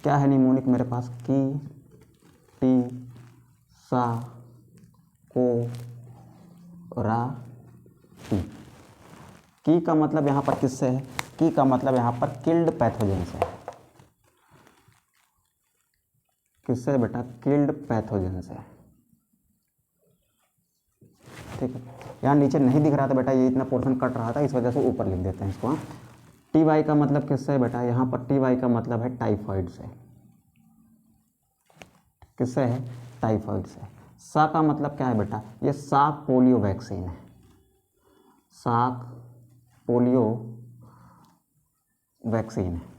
क्या है निमोनिक मेरे पास, की टी सा को रा टी। की का मतलब यहाँ पर किससे है, की का मतलब यहाँ पर किल्ड पैथोजन से है। किससे है बेटा, किल्ड पैथोजन से। ठीक है, यहाँ नीचे नहीं दिख रहा था बेटा, ये इतना पोर्शन कट रहा था, इस वजह से ऊपर लिख देते हैं इसको। हाँ, टी वाई का मतलब किससे है बेटा, यहाँ पर टी वाई का मतलब है टाइफाइड से। किससे है, टाइफाइड से। सा का मतलब क्या है बेटा, ये साक पोलियो वैक्सीन है। साक पोलियो वैक्सीन है।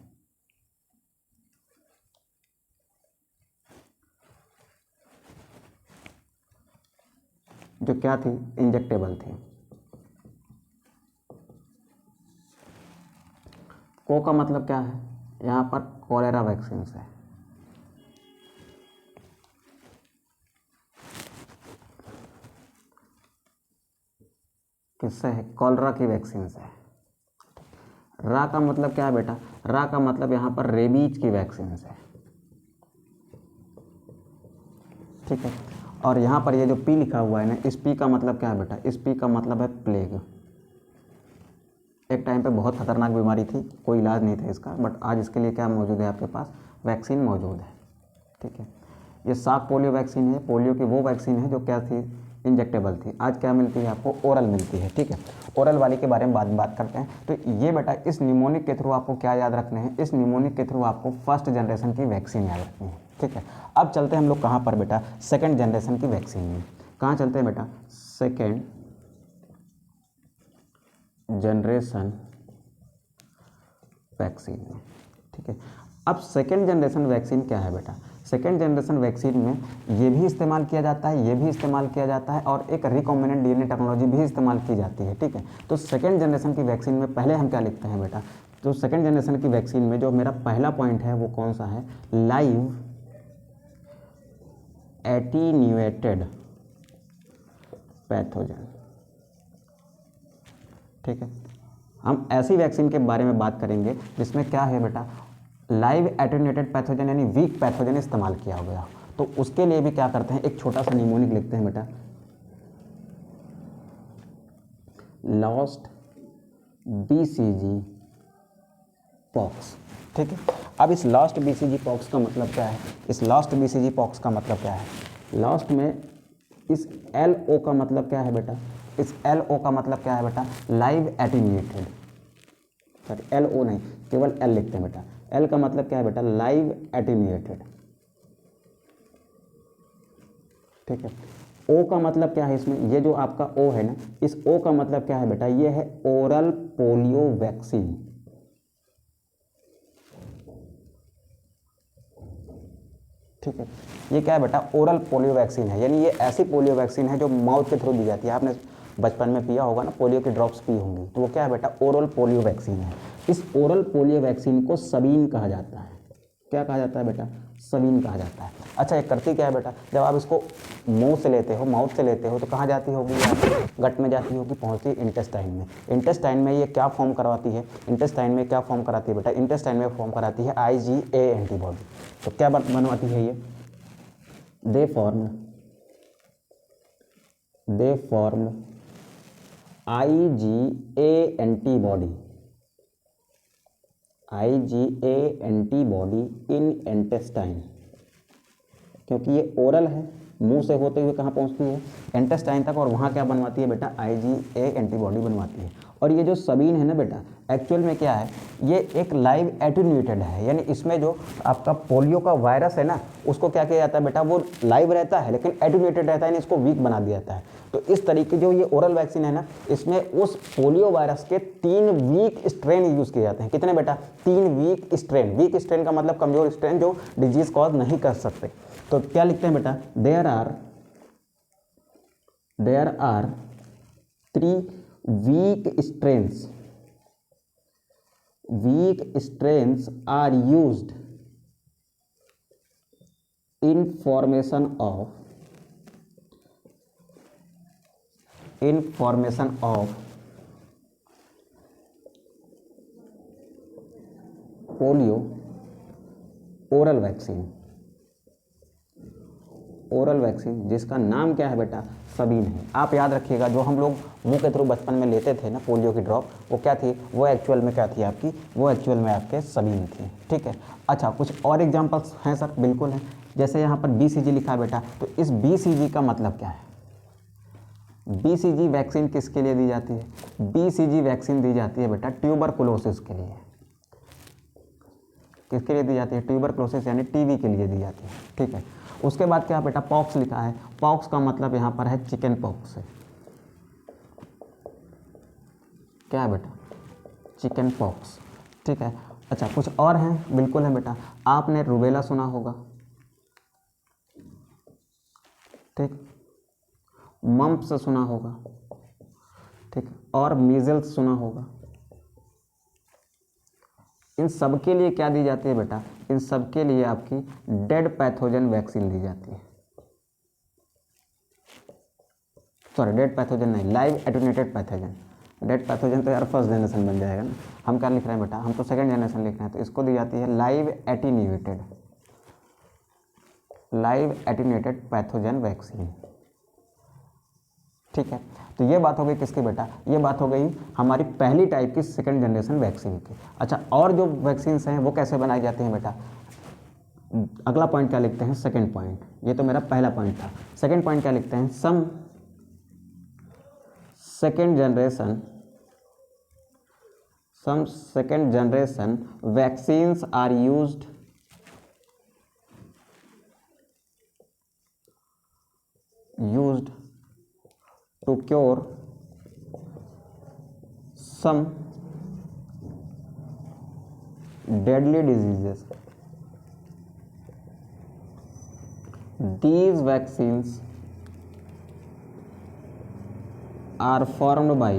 जो क्या थी, इंजेक्टेबल थी। को का मतलब क्या है, यहाँ पर कॉलेरा वैक्सीन से। किससे है, कॉलरा की वैक्सीन से। रा का मतलब क्या है बेटा, रा का मतलब यहाँ पर रेबीज की वैक्सीन से। ठीक है, और यहाँ पर ये जो पी लिखा हुआ है ना, इस पी का मतलब क्या है बेटा, इस पी का मतलब है प्लेग। एक टाइम पे बहुत खतरनाक बीमारी थी, कोई इलाज नहीं था इसका, बट आज इसके लिए क्या मौजूद है आपके पास, वैक्सीन मौजूद है। ठीक है, ये साफ पोलियो वैक्सीन है। पोलियो की वो वैक्सीन है जो क्या थी, इंजेक्टेबल थी। आज क्या मिलती है आपको, ओरल मिलती है। ठीक है, ओरल वाली के बारे में बात करते हैं। तो ये बेटा इस निमोनिक के थ्रू आपको क्या याद रखने हैं, इस निमोनिक के थ्रू आपको फर्स्ट जनरेशन की वैक्सीन याद रखनी है। ठीक है, अब चलते हैं हम लोग कहाँ पर बेटा, सेकेंड जनरेशन की वैक्सीन में। कहाँ चलते हैं बेटा, सेकेंड जनरेशन वैक्सीन में। ठीक है, अब सेकेंड जनरेशन वैक्सीन क्या है बेटा, सेकेंड जनरेशन वैक्सीन में ये भी इस्तेमाल किया जाता है, ये भी इस्तेमाल किया जाता है, और एक रिकॉम्बिनेंट डीएनए टेक्नोलॉजी भी इस्तेमाल की जाती है। ठीक है, तो सेकेंड जनरेशन की वैक्सीन में पहले हम क्या लिखते हैं बेटा, तो सेकेंड जनरेशन की वैक्सीन में जो मेरा पहला पॉइंट है वो कौन सा है, लाइव एटीन्यूएटेड पैथोजन। ठीक है, हम ऐसी वैक्सीन के बारे में बात करेंगे जिसमें क्या है बेटा, लाइव एटेन्यूएटेड पैथोजन यानी वीक पैथोजन इस्तेमाल किया गया। तो उसके लिए भी क्या करते हैं, एक छोटा सा निमोनिक लिखते हैं बेटा, लॉस्ट बीसीजी पॉक्स। ठीक है, अब इस लॉस्ट बीसीजी पॉक्स का मतलब क्या है, इस लॉस्ट बीसीजी पॉक्स का मतलब क्या है, लॉस्ट में इस LO का मतलब क्या है बेटा, इस LO का मतलब क्या है बेटा, लाइव एटीन्यूएटेड, सॉरी LO नहीं, केवल L लिखते हैं बेटा। L का मतलब क्या है बेटा, लाइव एटीन्यूएटेड। ठीक है, O का मतलब क्या है इसमें, ये जो आपका O है ना, इस O का मतलब क्या है बेटा, ये है ओरल पोलियो वैक्सीन। ठीक है, ये क्या है बेटा, ओरल पोलियो वैक्सीन है, यानी ये ऐसी पोलियो वैक्सीन है जो माउथ के थ्रू दी जाती है। आपने बचपन में पिया होगा ना, पोलियो की ड्रॉप्स पी होंगी, तो वो क्या है बेटा, ओरल पोलियो वैक्सीन है। इस ओरल पोलियो वैक्सीन को सबीन कहा जाता है। क्या कहा जाता है बेटा, सबीन कहा जाता है। अच्छा, ये करती क्या है बेटा, जब आप इसको मुंह से लेते हो, माउथ से लेते हो, तो कहाँ जाती होगी, गट में जाती होगी, पहुँचती है इंटेस्टाइन में। इंटेस्टाइन में ये क्या फॉर्म करवाती है, इंटेस्टाइन में क्या फॉर्म कराती है बेटा, इंटेस्टाइन में फॉर्म कराती है IgA एंटीबॉडी। तो क्या बनवाती है ये, they form IgA antibody, IgA antibody in intestine, क्योंकि ये ओरल है, मुंह से होते हुए कहाँ पहुँचती है, इंटेस्टाइन तक, और वहाँ क्या बनवाती है बेटा, IgA एंटीबॉडी बनवाती है। और ये जो सबीन है ना बेटा, एक्चुअल में क्या है, ये एक लाइव एटीन्यूएटेड है, यानी इसमें जो आपका पोलियो का वायरस है ना, उसको क्या किया जाता है बेटा, वो लाइव रहता है लेकिन एटीन्यूएटेड रहता है, यानी इसको वीक बना दिया जाता है। तो इस तरीके जो ये ओरल वैक्सीन है ना, इसमें उस पोलियो वायरस के 3 वीक स्ट्रेन यूज़ किए जाते हैं। कितने बेटा, 3 वीक स्ट्रेन। वीक स्ट्रेन का मतलब कमजोर स्ट्रेन जो डिजीज कॉज नहीं कर सकते। तो क्या लिखते हैं बेटा, there are 3 weak strains are used in formation of polio oral vaccine, जिसका नाम क्या है बेटा, सबीन है। आप याद रखिएगा, जो हम लोग मुंह के थ्रू बचपन में लेते थे ना पोलियो की ड्रॉप, वो क्या थी, वो एक्चुअल में क्या थी आपकी, वो एक्चुअल में आपके सबीन थी। ठीक है, अच्छा कुछ और एग्जांपल्स हैं सर, बिल्कुल है। जैसे यहाँ पर BCG लिखा है बेटा, तो इस BCG का मतलब क्या है, BCG वैक्सीन किसके लिए दी जाती है, BCG वैक्सीन दी जाती है बेटा ट्यूबरकुलोसिस के लिए। किसके लिए दी जाती है, ट्यूबरकुलोसिस यानी TB के लिए दी जाती है। ठीक है, उसके बाद क्या बेटा, पॉक्स लिखा है। पॉक्स का मतलब यहाँ पर है चिकन पॉक्स से। क्या है बेटा, चिकन पॉक्स। ठीक है, अच्छा कुछ और हैं, बिल्कुल है बेटा, आपने रूबेला सुना होगा, ठीक, मम्प्स सुना होगा, ठीक, और मीजल्स सुना होगा। इन सब के लिए क्या दी जाती है बेटा, इन सब के लिए आपकी डेड पैथोजन वैक्सीन दी जाती है। सॉरी, डेड पैथोजन नहीं, live attenuated pathogen. Dead pathogen तो यार फर्स्ट जनरेशन बन जाएगा ना, हम क्या लिख रहे हैं बेटा, हम तो सेकंड जनरेशन लिख रहे हैं, तो इसको दी जाती है लाइव एटीन्यूएटेड पैथोजन वैक्सीन। ठीक है, तो ये बात हो गई किसकी बेटा, ये बात हो गई हमारी पहली टाइप की सेकेंड जनरेशन वैक्सीन की। अच्छा, और जो वैक्सीन्स हैं वो कैसे बनाई जाती हैं बेटा, अगला पॉइंट क्या लिखते हैं, सेकेंड पॉइंट, ये तो मेरा पहला पॉइंट था। सेकेंड पॉइंट क्या लिखते हैं, some second generation vaccines are used to cure some deadly diseases. These vaccines are formed by,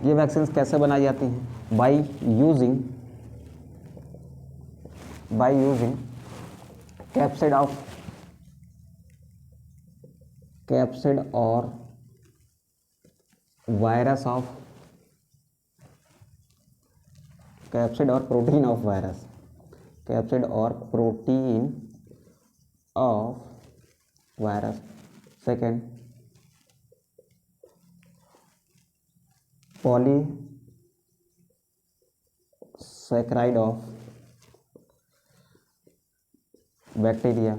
ये वैक्सीन्स कैसे बनाई जाती हैं, बाई यूजिंग कैप्सिड और वायरस ऑफ कैप्सिड और प्रोटीन ऑफ वायरस, कैप्सिड और protein of virus. Second, polysaccharide of bacteria,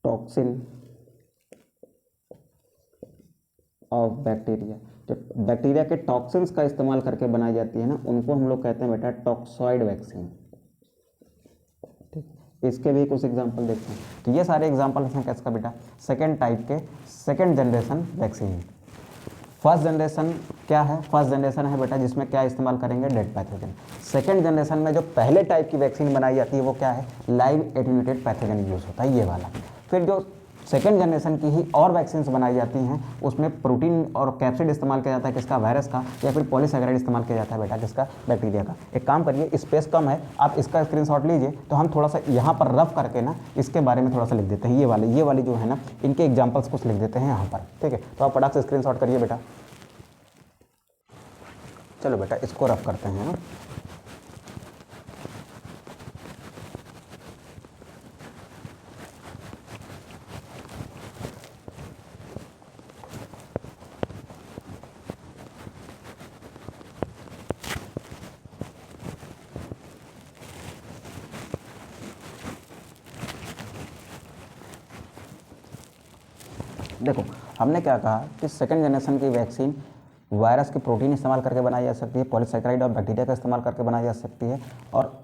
toxin of bacteria. जो bacteria के टॉक्सिन्स का इस्तेमाल करके बनाई जाती है ना, उनको हम लोग कहते हैं बेटा टॉक्सॉइड वैक्सीन। इसके भी कुछ एग्जांपल देखते हैं। तो ये सारे एग्जांपल्स हैं किसका बेटा, सेकेंड टाइप के second generation vaccine. First generation क्या है, फर्स्ट जनरेशन है बेटा जिसमें क्या इस्तेमाल करेंगे, डेड पैथोजन। सेकेंड जनरेशन में जो पहले टाइप की वैक्सीन बनाई जाती है वो क्या है, लाइव एटेन्यूएटेड पैथोजन यूज होता है, ये वाला। फिर जो सेकेंड जनरेशन की ही और वैक्सीन्स बनाई जाती हैं उसमें प्रोटीन और कैप्सिड इस्तेमाल किया जाता है किसका, वायरस का, या फिर पॉलीसैकेराइड इस्तेमाल किया जाता है बेटा किसका, बैक्टीरिया का। एक काम करिए, स्पेस कम है, आप इसका स्क्रीनशॉट लीजिए, तो हम थोड़ा सा यहाँ पर रफ करके ना इसके बारे में थोड़ा सा लिख देते हैं, ये वाली जो है ना, इनके एग्जाम्पल्स कुछ लिख देते हैं यहाँ पर, ठीक है। तो आप फटाक से स्क्रीनशॉट करिए बेटा। चलो बेटा इसको रफ करते हैं। देखो हमने क्या कहा कि सेकेंड जनरेशन की वैक्सीन वायरस की प्रोटीन इस्तेमाल करके बनाई जा सकती है, पॉलीसैकेराइड और बैक्टीरिया का इस्तेमाल करके बनाई जा सकती है, और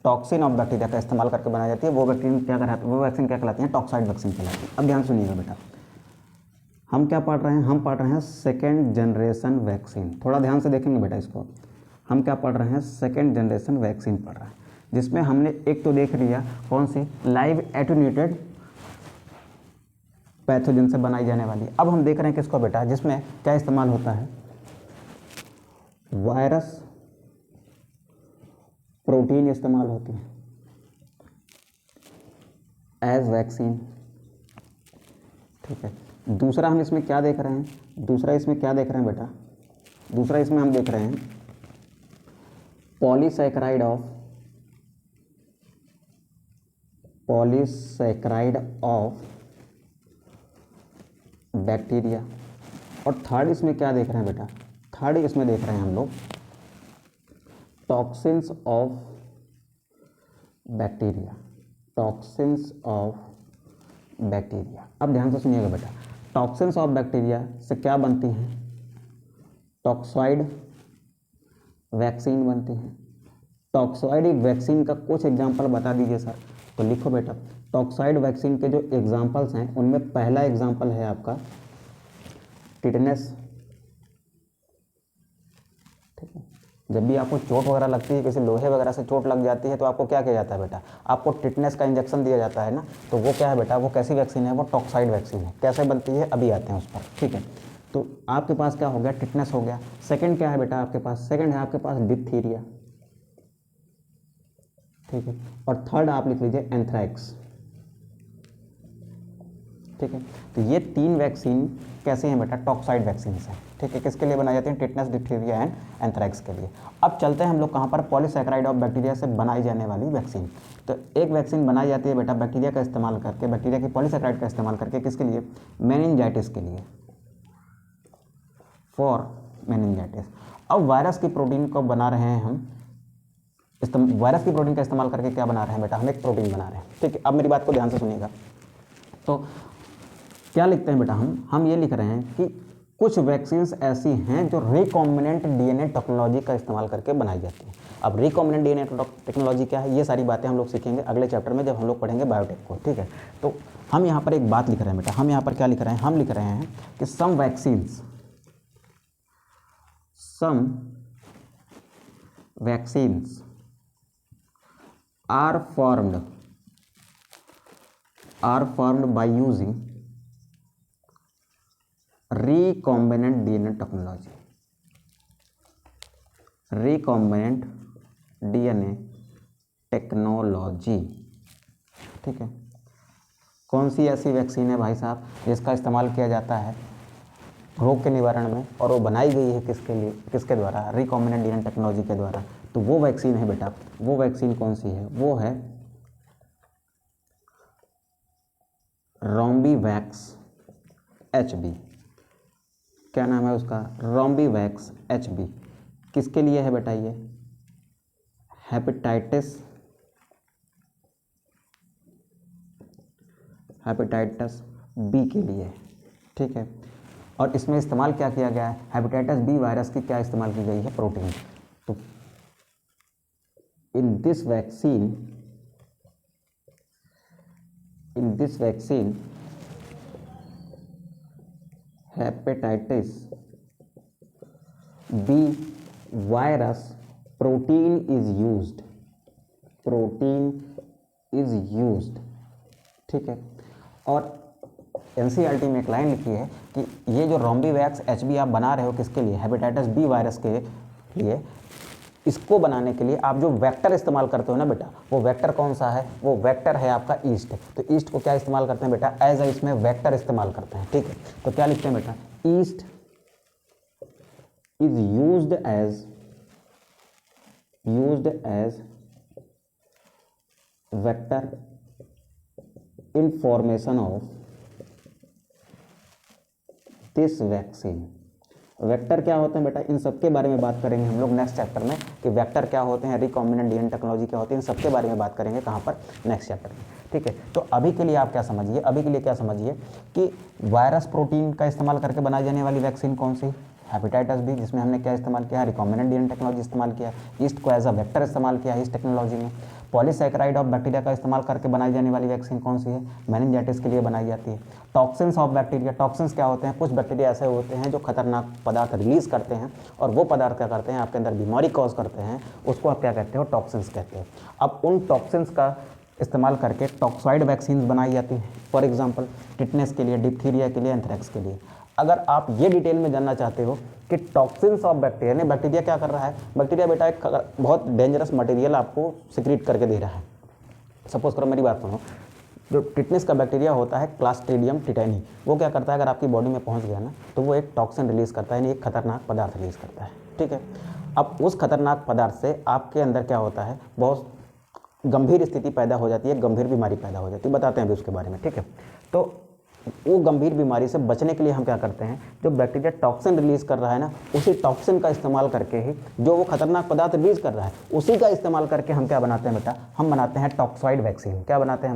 टॉक्सिन ऑफ बैक्टीरिया का इस्तेमाल करके बनाई जाती है। वो वैक्सीन क्या कहलाती है, वो वैक्सीन क्या कहलाती है, टॉक्साइड वैक्सीन कहलाती है। अब ध्यान सुनिएगा बेटा, हम क्या पढ़ रहे हैं, हम पढ़ रहे हैं सेकेंड जनरेशन वैक्सीन। थोड़ा ध्यान से देखेंगे बेटा इसको, हम क्या पढ़ रहे हैं, सेकेंड जनरेशन वैक्सीन पढ़ रहे हैं, जिसमें हमने एक तो देख लिया कौन सी, लाइव एटेन्यूएटेड पैथोजन से बनाई जाने वाली। अब हम देख रहे हैं किसको बेटा, जिसमें क्या इस्तेमाल होता है, वायरस प्रोटीन इस्तेमाल होती है एज वैक्सीन, ठीक है। दूसरा हम इसमें क्या देख रहे हैं, दूसरा इसमें क्या देख रहे हैं बेटा, दूसरा इसमें हम देख रहे हैं पॉलीसैकेराइड ऑफ बैक्टीरिया। और थर्ड इसमें क्या देख रहे हैं बेटा, थर्ड इसमें देख रहे हैं हम लोग toxins of bacteria, toxins of bacteria. अब ध्यान से सुनिएगा बेटा, टॉक्सिन्स ऑफ बैक्टीरिया से क्या बनती हैं, टॉक्सॉइड वैक्सीन बनती हैं। टॉक्सॉइड वैक्सीन का कुछ एग्जाम्पल बता दीजिए सर। तो लिखो बेटा, टॉक्सॉइड वैक्सीन के जो एग्जाम्पल्स हैं उनमें पहला एग्जाम्पल है आपका टिटनेस, ठीक है। जब भी आपको चोट वगैरह लगती है, किसी लोहे वगैरह से चोट लग जाती है, तो आपको क्या किया जाता है बेटा, आपको टिटनेस का इंजेक्शन दिया जाता है ना। तो वो क्या है बेटा, वो कैसी वैक्सीन है, वो टॉक्साइड वैक्सीन है। कैसे बनती है अभी आते हैं उस पर, ठीक है। तो आपके पास क्या हो गया, टिटनेस हो गया। सेकंड क्या है बेटा आपके पास, सेकंड है आपके पास डिप्थीरिया, ठीक है। और थर्ड आप लिख लीजिए एंथ्रैक्स, ठीक है। तो ये 3 वैक्सीन कैसे हैं बेटा, टॉक्साइड वैक्सीन हैं, ठीक है। किसके लिए बनाई जाती हैं, टिटनेस, डिप्थीरिया एंड एंथ्रैक्स के लिए। अब चलते हैं हम लोग कहाँ पर, पॉलीसैकेराइड ऑफ बैक्टीरिया से बनाई जाने वाली वैक्सीन। तो एक वैक्सीन बनाई जाती है बेटा बैक्टीरिया का इस्तेमाल करके, बैक्टीरिया की पॉलीसैकेराइड का इस्तेमाल करके, किसके लिए, मेनिंजाइटिस के लिए, फॉर मेनिंजाइटिस। अब वायरस की प्रोटीन को बना रहे हैं हम, वायरस की प्रोटीन का इस्तेमाल करके क्या बना रहे हैं बेटा, हम एक प्रोटीन बना रहे हैं, ठीक है। अब मेरी बात को ध्यान से सुनिएगा। तो क्या लिखते हैं बेटा, हम ये लिख रहे हैं कि कुछ वैक्सीन्स ऐसी हैं जो रिकॉम्बिनेंट डीएनए टेक्नोलॉजी का इस्तेमाल करके बनाई जाती हैं। अब रिकॉम्बिनेंट डीएनए टेक्नोलॉजी क्या है, ये सारी बातें हम लोग सीखेंगे अगले चैप्टर में जब हम लोग पढ़ेंगे बायोटेक को, ठीक है। तो हम यहाँ पर एक बात लिख रहे हैं बेटा, हम यहाँ पर क्या लिख रहे हैं, हम लिख रहे हैं कि some vaccines are formed by using recombinant DNA technology, recombinant DNA technology, ठीक है। कौन सी ऐसी वैक्सीन है भाई साहब जिसका इस्तेमाल किया जाता है रोग के निवारण में, और वो बनाई गई है किसके लिए, किसके द्वारा, रिकॉम्बिनेंट डीएनए टेक्नोलॉजी के द्वारा। तो वो वैक्सीन है बेटा, वो वैक्सीन कौन सी है, वो है रोम्बीवैक्स HB। क्या नाम है उसका, रोम्बीवैक्स HB। किसके लिए है बेटा, ये हेपेटाइटिस B के लिए, ठीक है। और इसमें इस्तेमाल क्या किया गया है, हेपेटाइटिस B वायरस की क्या इस्तेमाल की गई है, प्रोटीन। तो in this vaccine hepatitis B virus protein is used, ठीक है। और NCERT में एक लाइन लिखी है कि ये जो रोम्बीवैक्स HB आप बना रहे हो किसके लिए, हेपेटाइटिस B वायरस के लिए, इसको बनाने के लिए आप जो वेक्टर इस्तेमाल करते हो ना बेटा, वो वेक्टर कौन सा है, वो वेक्टर है आपका ईस्ट। तो ईस्ट को क्या इस्तेमाल करते हैं बेटा, एज ए इसमें वेक्टर इस्तेमाल करते हैं, ठीक है। तो क्या लिखते हैं बेटा, yeast is used as vector in formation of this vaccine. Vector क्या होते हैं बेटा, इन सबके बारे में बात करेंगे हम लोग नेक्स्ट चैप्टर में, कि वेक्टर क्या होते हैं, रिकॉम्बिनेंट डीएनए टेक्नोलॉजी क्या होती है, इन सबके बारे में बात करेंगे कहाँ पर, नेक्स्ट चैप्टर में, ठीक है। तो अभी के लिए आप क्या समझिए, कि वायरस प्रोटीन का इस्तेमाल करके बनाई जाने वाली वैक्सीन कौन सी, हेपेटाइटिस B, जिसमें हमने क्या इस्तेमाल किया, रिकॉम्बिनेंट डीएनए टेक्नोलॉजी इस्तेमाल किया, ईस्ट को एज अ वेक्टर इस्तेमाल किया इस टेक्नोलॉजी में। पॉलीसैकेराइड ऑफ बैक्टीरिया का इस्तेमाल करके बनाई जाने वाली वैक्सीन कौन सी है, मेनिंजाइटिस के लिए बनाई जाती है। टॉक्सिन्स ऑफ बैक्टीरिया, टॉक्सिन्स क्या होते हैं, कुछ बैक्टीरिया ऐसे होते हैं जो खतरनाक पदार्थ रिलीज करते हैं, और वो पदार्थ क्या करते हैं, आपके अंदर बीमारी कॉज करते हैं, उसको आप क्या कहते हो, टॉक्सिन्स कहते हैं। अब उन टॉक्सिन्स का इस्तेमाल करके टॉक्साइड वैक्सीन बनाई जाती हैं, फॉर एग्जांपल टिटनेस के लिए, डिप्थीरिया के लिए, एंथ्रैक्स के लिए। अगर आप ये डिटेल में जानना चाहते हो कि टॉक्सिन्स ऑफ बैक्टीरिया ने, बैक्टीरिया क्या कर रहा है, बैक्टीरिया बेटा एक बहुत डेंजरस मटेरियल आपको सिक्रीट करके दे रहा है। सपोज करो, मेरी बात सुनो, जो टिटनेस का बैक्टीरिया होता है क्लास्ट्रीडियम टिटैनी, वो क्या करता है, अगर आपकी बॉडी में पहुंच गया ना, तो वो एक टॉक्सिन रिलीज करता है, यानी एक खतरनाक पदार्थ रिलीज करता है, ठीक है। अब उस खतरनाक पदार्थ से आपके अंदर क्या होता है, बहुत गंभीर स्थिति पैदा हो जाती है, गंभीर बीमारी पैदा हो जाती है, बताते हैं अभी उसके बारे में, ठीक है। तो वो गंभीर बीमारी से बचने के लिए हम क्या करते हैं, जो बैक्टीरिया टॉक्सिन रिलीज कर रहा है ना, उसी टॉक्सिन का इस्तेमाल करके ही, जो वो खतरनाक पदार्थ रिलीज कर रहा है उसी का इस्तेमाल करके हम क्या बनाते हैं बेटा, हम बनाते हैं टॉक्साइड वैक्सीन। क्या बनाते हैं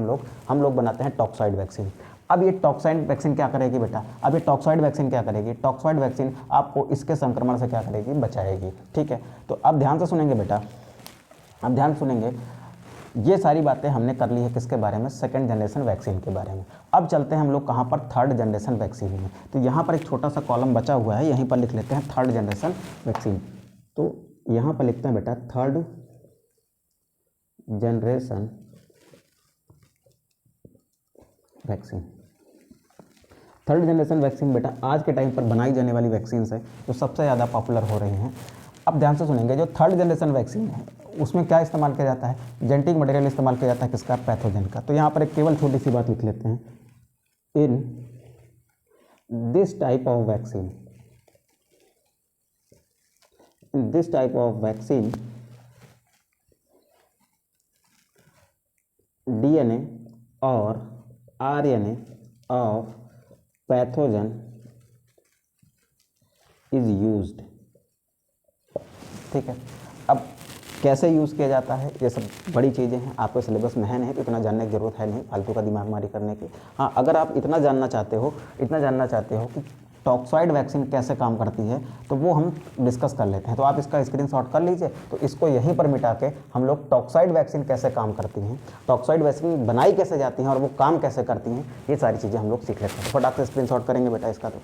हम लोग बनाते हैं टॉक्साइड वैक्सीन। अब ये टॉक्साइड वैक्सीन क्या करेगी बेटा, अब ये टॉक्साइड वैक्सीन क्या करेगी, टॉक्साइड वैक्सीन आपको इसके संक्रमण से क्या करेगी, बचाएगी, ठीक है। तो अब ध्यान से सुनेंगे बेटा, अब ध्यान सुनेंगे, ये सारी बातें हमने कर ली है किसके बारे में, सेकंड जनरेशन वैक्सीन के बारे में। अब चलते हैं हम लोग कहाँ पर, थर्ड जनरेशन वैक्सीन में। तो यहाँ पर एक छोटा सा कॉलम बचा हुआ है, यहीं पर लिख लेते हैं थर्ड जनरेशन वैक्सीन। तो यहाँ पर लिखते हैं बेटा third generation vaccine. Third generation vaccine बेटा आज के टाइम पर बनाई जाने वाली वैक्सीन है जो सबसे ज़्यादा पॉपुलर हो रही हैं। अब ध्यान से सुनेंगे, जो थर्ड जनरेशन वैक्सीन है उसमें क्या इस्तेमाल किया जाता है, जेनेटिक मटेरियल इस्तेमाल किया जाता है किसका, पैथोजन का। तो यहाँ पर एक केवल छोटी सी बात लिख लेते हैं, in this type of vaccine, DNA और RNA of pathogen is used। ठीक है, अब कैसे यूज़ किया जाता है ये सब बड़ी चीज़ें हैं, आपके सिलेबस में है नहीं तो इतना जानने की ज़रूरत है नहीं फालतू का दिमाग मारी करने की। हाँ, अगर आप इतना जानना चाहते हो कि टॉक्साइड वैक्सीन कैसे काम करती है तो वो हम डिस्कस कर लेते हैं। तो आप इसका स्क्रीनशॉट कर लीजिए, तो इसको यहीं पर मिटा के हम लोग टॉक्साइड वैक्सीन कैसे काम करती हैं, टॉक्साइड वैक्सीन बनाई कैसे जाती हैं और वो काम कैसे करती हैं, ये सारी चीज़ें हम लोग सीख लेते हैं। फटाक से स्क्रीनशॉट करेंगे बेटा इसका। तो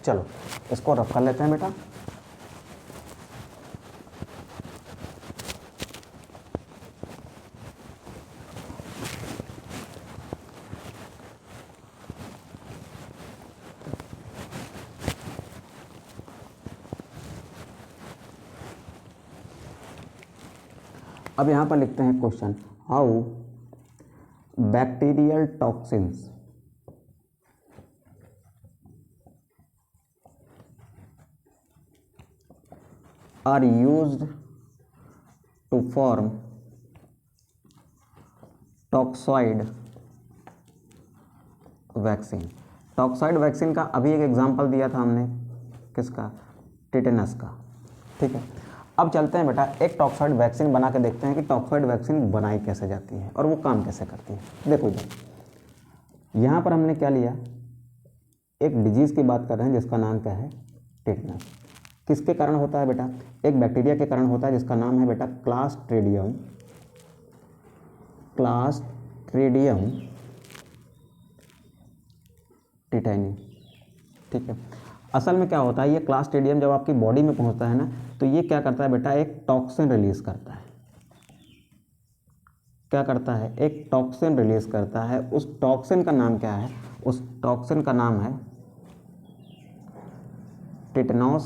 चलो इसको रफ कर लेते हैं बेटा। अब यहाँ पर लिखते हैं question, how bacterial toxins are used to form toxoid vaccine. Toxoid vaccine का अभी एक एग्जांपल दिया था हमने, किसका, टिटेनस का। ठीक है, अब चलते हैं बेटा एक टॉक्साइड वैक्सीन बना के देखते हैं कि टॉक्साइड वैक्सीन बनाई कैसे जाती है और वो काम कैसे करती है। देखो जी, यहाँ पर हमने क्या लिया, एक डिजीज़ की बात कर रहे हैं जिसका नाम क्या है, टिटेनस। किसके कारण होता है बेटा, एक बैक्टीरिया के कारण होता है जिसका नाम है बेटा क्लास्ट्रीडियम टिटेनी। ठीक है, असल में क्या होता है, ये क्लास्ट्रीडियम जब आपकी बॉडी में पहुंचता है ना तो ये क्या करता है बेटा, एक टॉक्सिन रिलीज करता है। क्या करता है, एक टॉक्सिन रिलीज करता है। उस टॉक्सिन का नाम क्या है, उस टॉक्सिन का नाम है टिटेनोस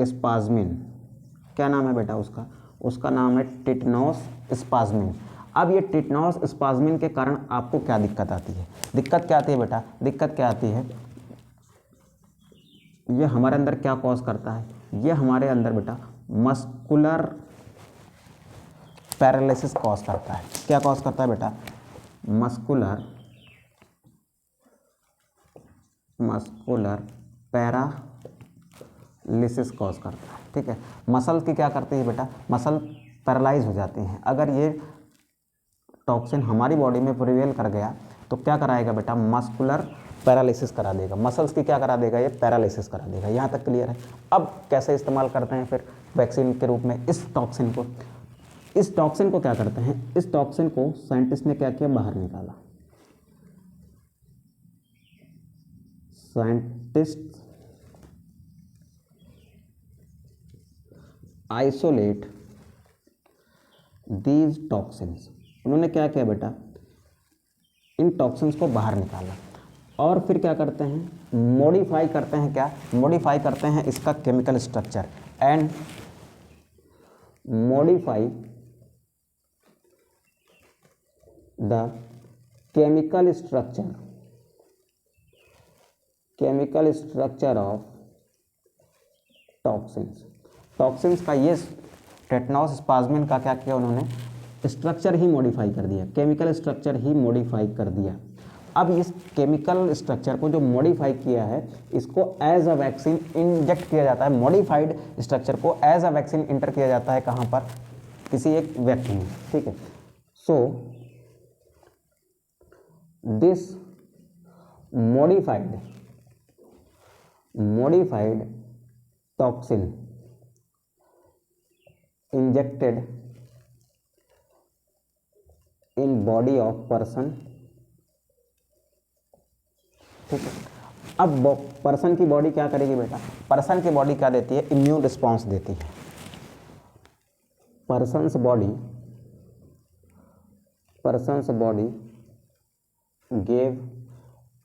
स्पाज्मिन। क्या नाम है बेटा उसका, उसका नाम है टिटेनोस स्पाज्मिन। अब ये टिटेनोस स्पाज्मिन के कारण आपको क्या दिक्कत आती है, दिक्कत क्या आती है बेटा, दिक्कत क्या आती है, ये हमारे अंदर क्या कॉज करता है, ये हमारे अंदर बेटा मस्कुलर पैरालिसिस कॉज करता है। क्या कॉज करता है बेटा, मस्कुलर पैरालिसिस कॉज करता है। ठीक है, मसल की क्या करती है बेटा, मसल पैरालाइज हो जाती हैं। अगर ये टॉक्सिन हमारी बॉडी में प्रिवेल कर गया तो क्या कराएगा बेटा, मस्कुलर पैरालिसिस करा देगा। मसल्स की क्या करा देगा, ये पैरालिसिस करा देगा। यहाँ तक क्लियर है। अब कैसे इस्तेमाल करते हैं फिर वैक्सीन के रूप में इस टॉक्सिन को, इस टॉक्सिन को क्या करते हैं, इस टॉक्सिन को साइंटिस्ट ने क्या किया, बाहर निकाला। साइंटिस्ट आइसोलेट दीज टॉक्सिन्स, उन्होंने क्या किया बेटा, इन टॉक्सिन्स को बाहर निकाला और फिर क्या करते हैं, मॉडिफाई करते हैं। क्या मॉडिफाई करते हैं, इसका chemical structure and modify the chemical structure of toxins. Toxins का ये टिटेनोस स्पाज्मिन का क्या किया उन्होंने, स्ट्रक्चर ही मॉडिफाई कर दिया, केमिकल स्ट्रक्चर ही मॉडिफाई कर दिया। अब इस केमिकल स्ट्रक्चर को जो मॉडिफाई किया है इसको एज अ वैक्सीन इंजेक्ट किया जाता है। मॉडिफाइड स्ट्रक्चर को एज अ वैक्सीन इंटर किया जाता है, कहाँ पर, किसी एक व्यक्ति में। ठीक है, so this modified toxin injected in body of person। ठीक है, अब पर्सन की बॉडी क्या करेगी बेटा, पर्सन की बॉडी क्या देती है, इम्यून रिस्पॉन्स देती है। Person's body gave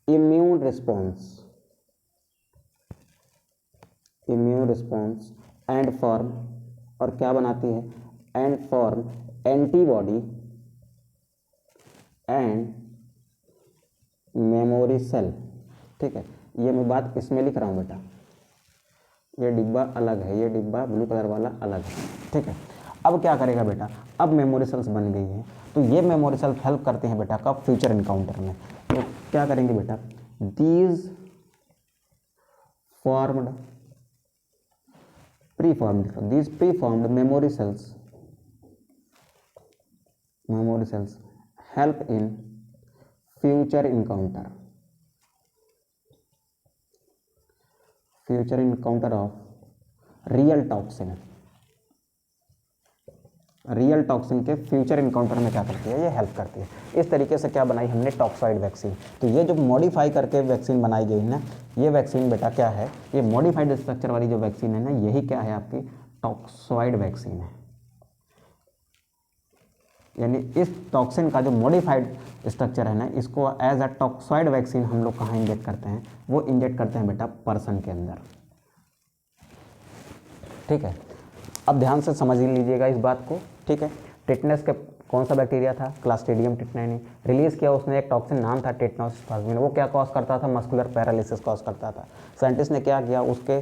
immune response and form, और क्या बनाती है, and form antibody and memory cell. ठीक है, ये मैं बात इसमें लिख रहा हूँ बेटा, ये डिब्बा अलग है, ये डिब्बा ब्लू कलर वाला अलग है। ठीक है, अब क्या करेगा बेटा, अब मेमोरी सेल्स बन गई हैं, तो ये मेमोरी सेल्स हेल्प करते हैं बेटा कब, फ्यूचर इनकाउंटर में। तो क्या करेंगे बेटा, these formed pre-formed memory cells help in future encounter of real toxin के फ्यूचर इनकाउंटर में क्या करती है, ये हेल्प करती है। इस तरीके से क्या बनाई हमने, टॉक्सॉइड वैक्सीन। तो ये जो मॉडिफाई करके वैक्सीन बनाई गई है ना, ये वैक्सीन बेटा क्या है, ये मॉडिफाइड स्ट्रक्चर वाली जो वैक्सीन है ना, यही क्या है आपकी टॉक्सॉइड वैक्सीन है। यानी इस टॉक्सिन का जो मॉडिफाइड स्ट्रक्चर है ना, इसको एज अ टॉक्सॉइड वैक्सीन हम लोग कहाँ इंजेक्ट करते हैं, वो इंजेक्ट करते हैं बेटा पर्सन के अंदर। ठीक है, अब ध्यान से समझ लीजिएगा इस बात को। ठीक है, टिटनेस के कौन सा बैक्टीरिया था, क्लास्ट्रीडियम टिटनेनी। रिलीज़ किया उसने एक टॉक्सिन, नाम था टेटनोस्पाज्मिन। वो क्या कॉज करता था, मस्कुलर पैरालिसिस कॉज करता था। साइंटिस्ट ने क्या किया, उसके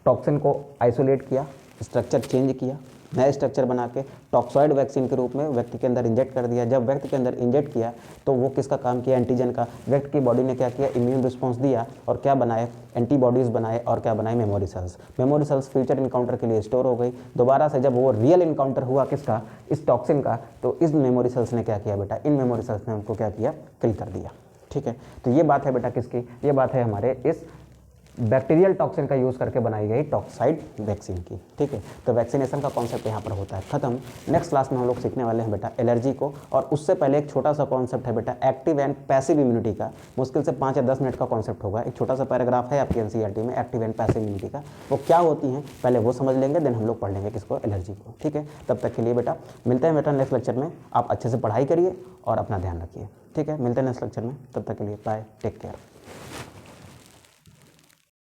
टॉक्सिन को आइसोलेट किया, स्ट्रक्चर चेंज किया, नया स्ट्रक्चर बना के टॉक्सॉइड वैक्सीन के रूप में व्यक्ति के अंदर इंजेक्ट कर दिया। जब व्यक्ति के अंदर इंजेक्ट किया तो वो किसका काम किया, एंटीजन का। व्यक्ति की बॉडी ने क्या किया, इम्यून रिस्पॉन्स दिया और क्या बनाए, एंटीबॉडीज़ बनाए और क्या बनाए, मेमोरी सेल्स फ्यूचर इनकाउंटर के लिए स्टोर हो गई। दोबारा से जब वो रियल इनकाउंटर हुआ किसका, इस टॉक्सिन का, तो इस मेमोरी सेल्स ने क्या किया बेटा, इन मेमोरी सेल्स ने उनको क्या किया, किल कर दिया। ठीक है, तो ये बात है बेटा किसकी, ये बात है हमारे इस बैक्टीरियल टॉक्सिन का यूज़ करके बनाई गई टॉक्साइड वैक्सीन की। ठीक है, तो वैक्सीनेशन का कॉन्सेप्ट यहाँ पर होता है खत्म। नेक्स्ट क्लास में हम लोग सीखने वाले हैं बेटा एलर्जी को, और उससे पहले एक छोटा सा कॉन्सेप्ट है बेटा एक्टिव एंड पैसिव इम्यूनिटी का। मुश्किल से 5 या 10 मिनट का कॉन्सेप्ट होगा। एक छोटा सा पैराग्राफ है आपकी एनसीईआरटी में एक्टिव एंड पैसिव इम्यूनिटी का, वो क्या होती हैं पहले वो समझ लेंगे, देन हम लोग पढ़ लेंगे किसको, एलर्जी को। ठीक है, तब तक के लिए बेटा मिलते हैं बेटा नेक्स्ट लेक्चर में। आप अच्छे से पढ़ाई करिए और अपना ध्यान रखिए। ठीक है, मिलते हैं नेक्स्ट लेक्चर में, तब तक के लिए बाय, टेक केयर।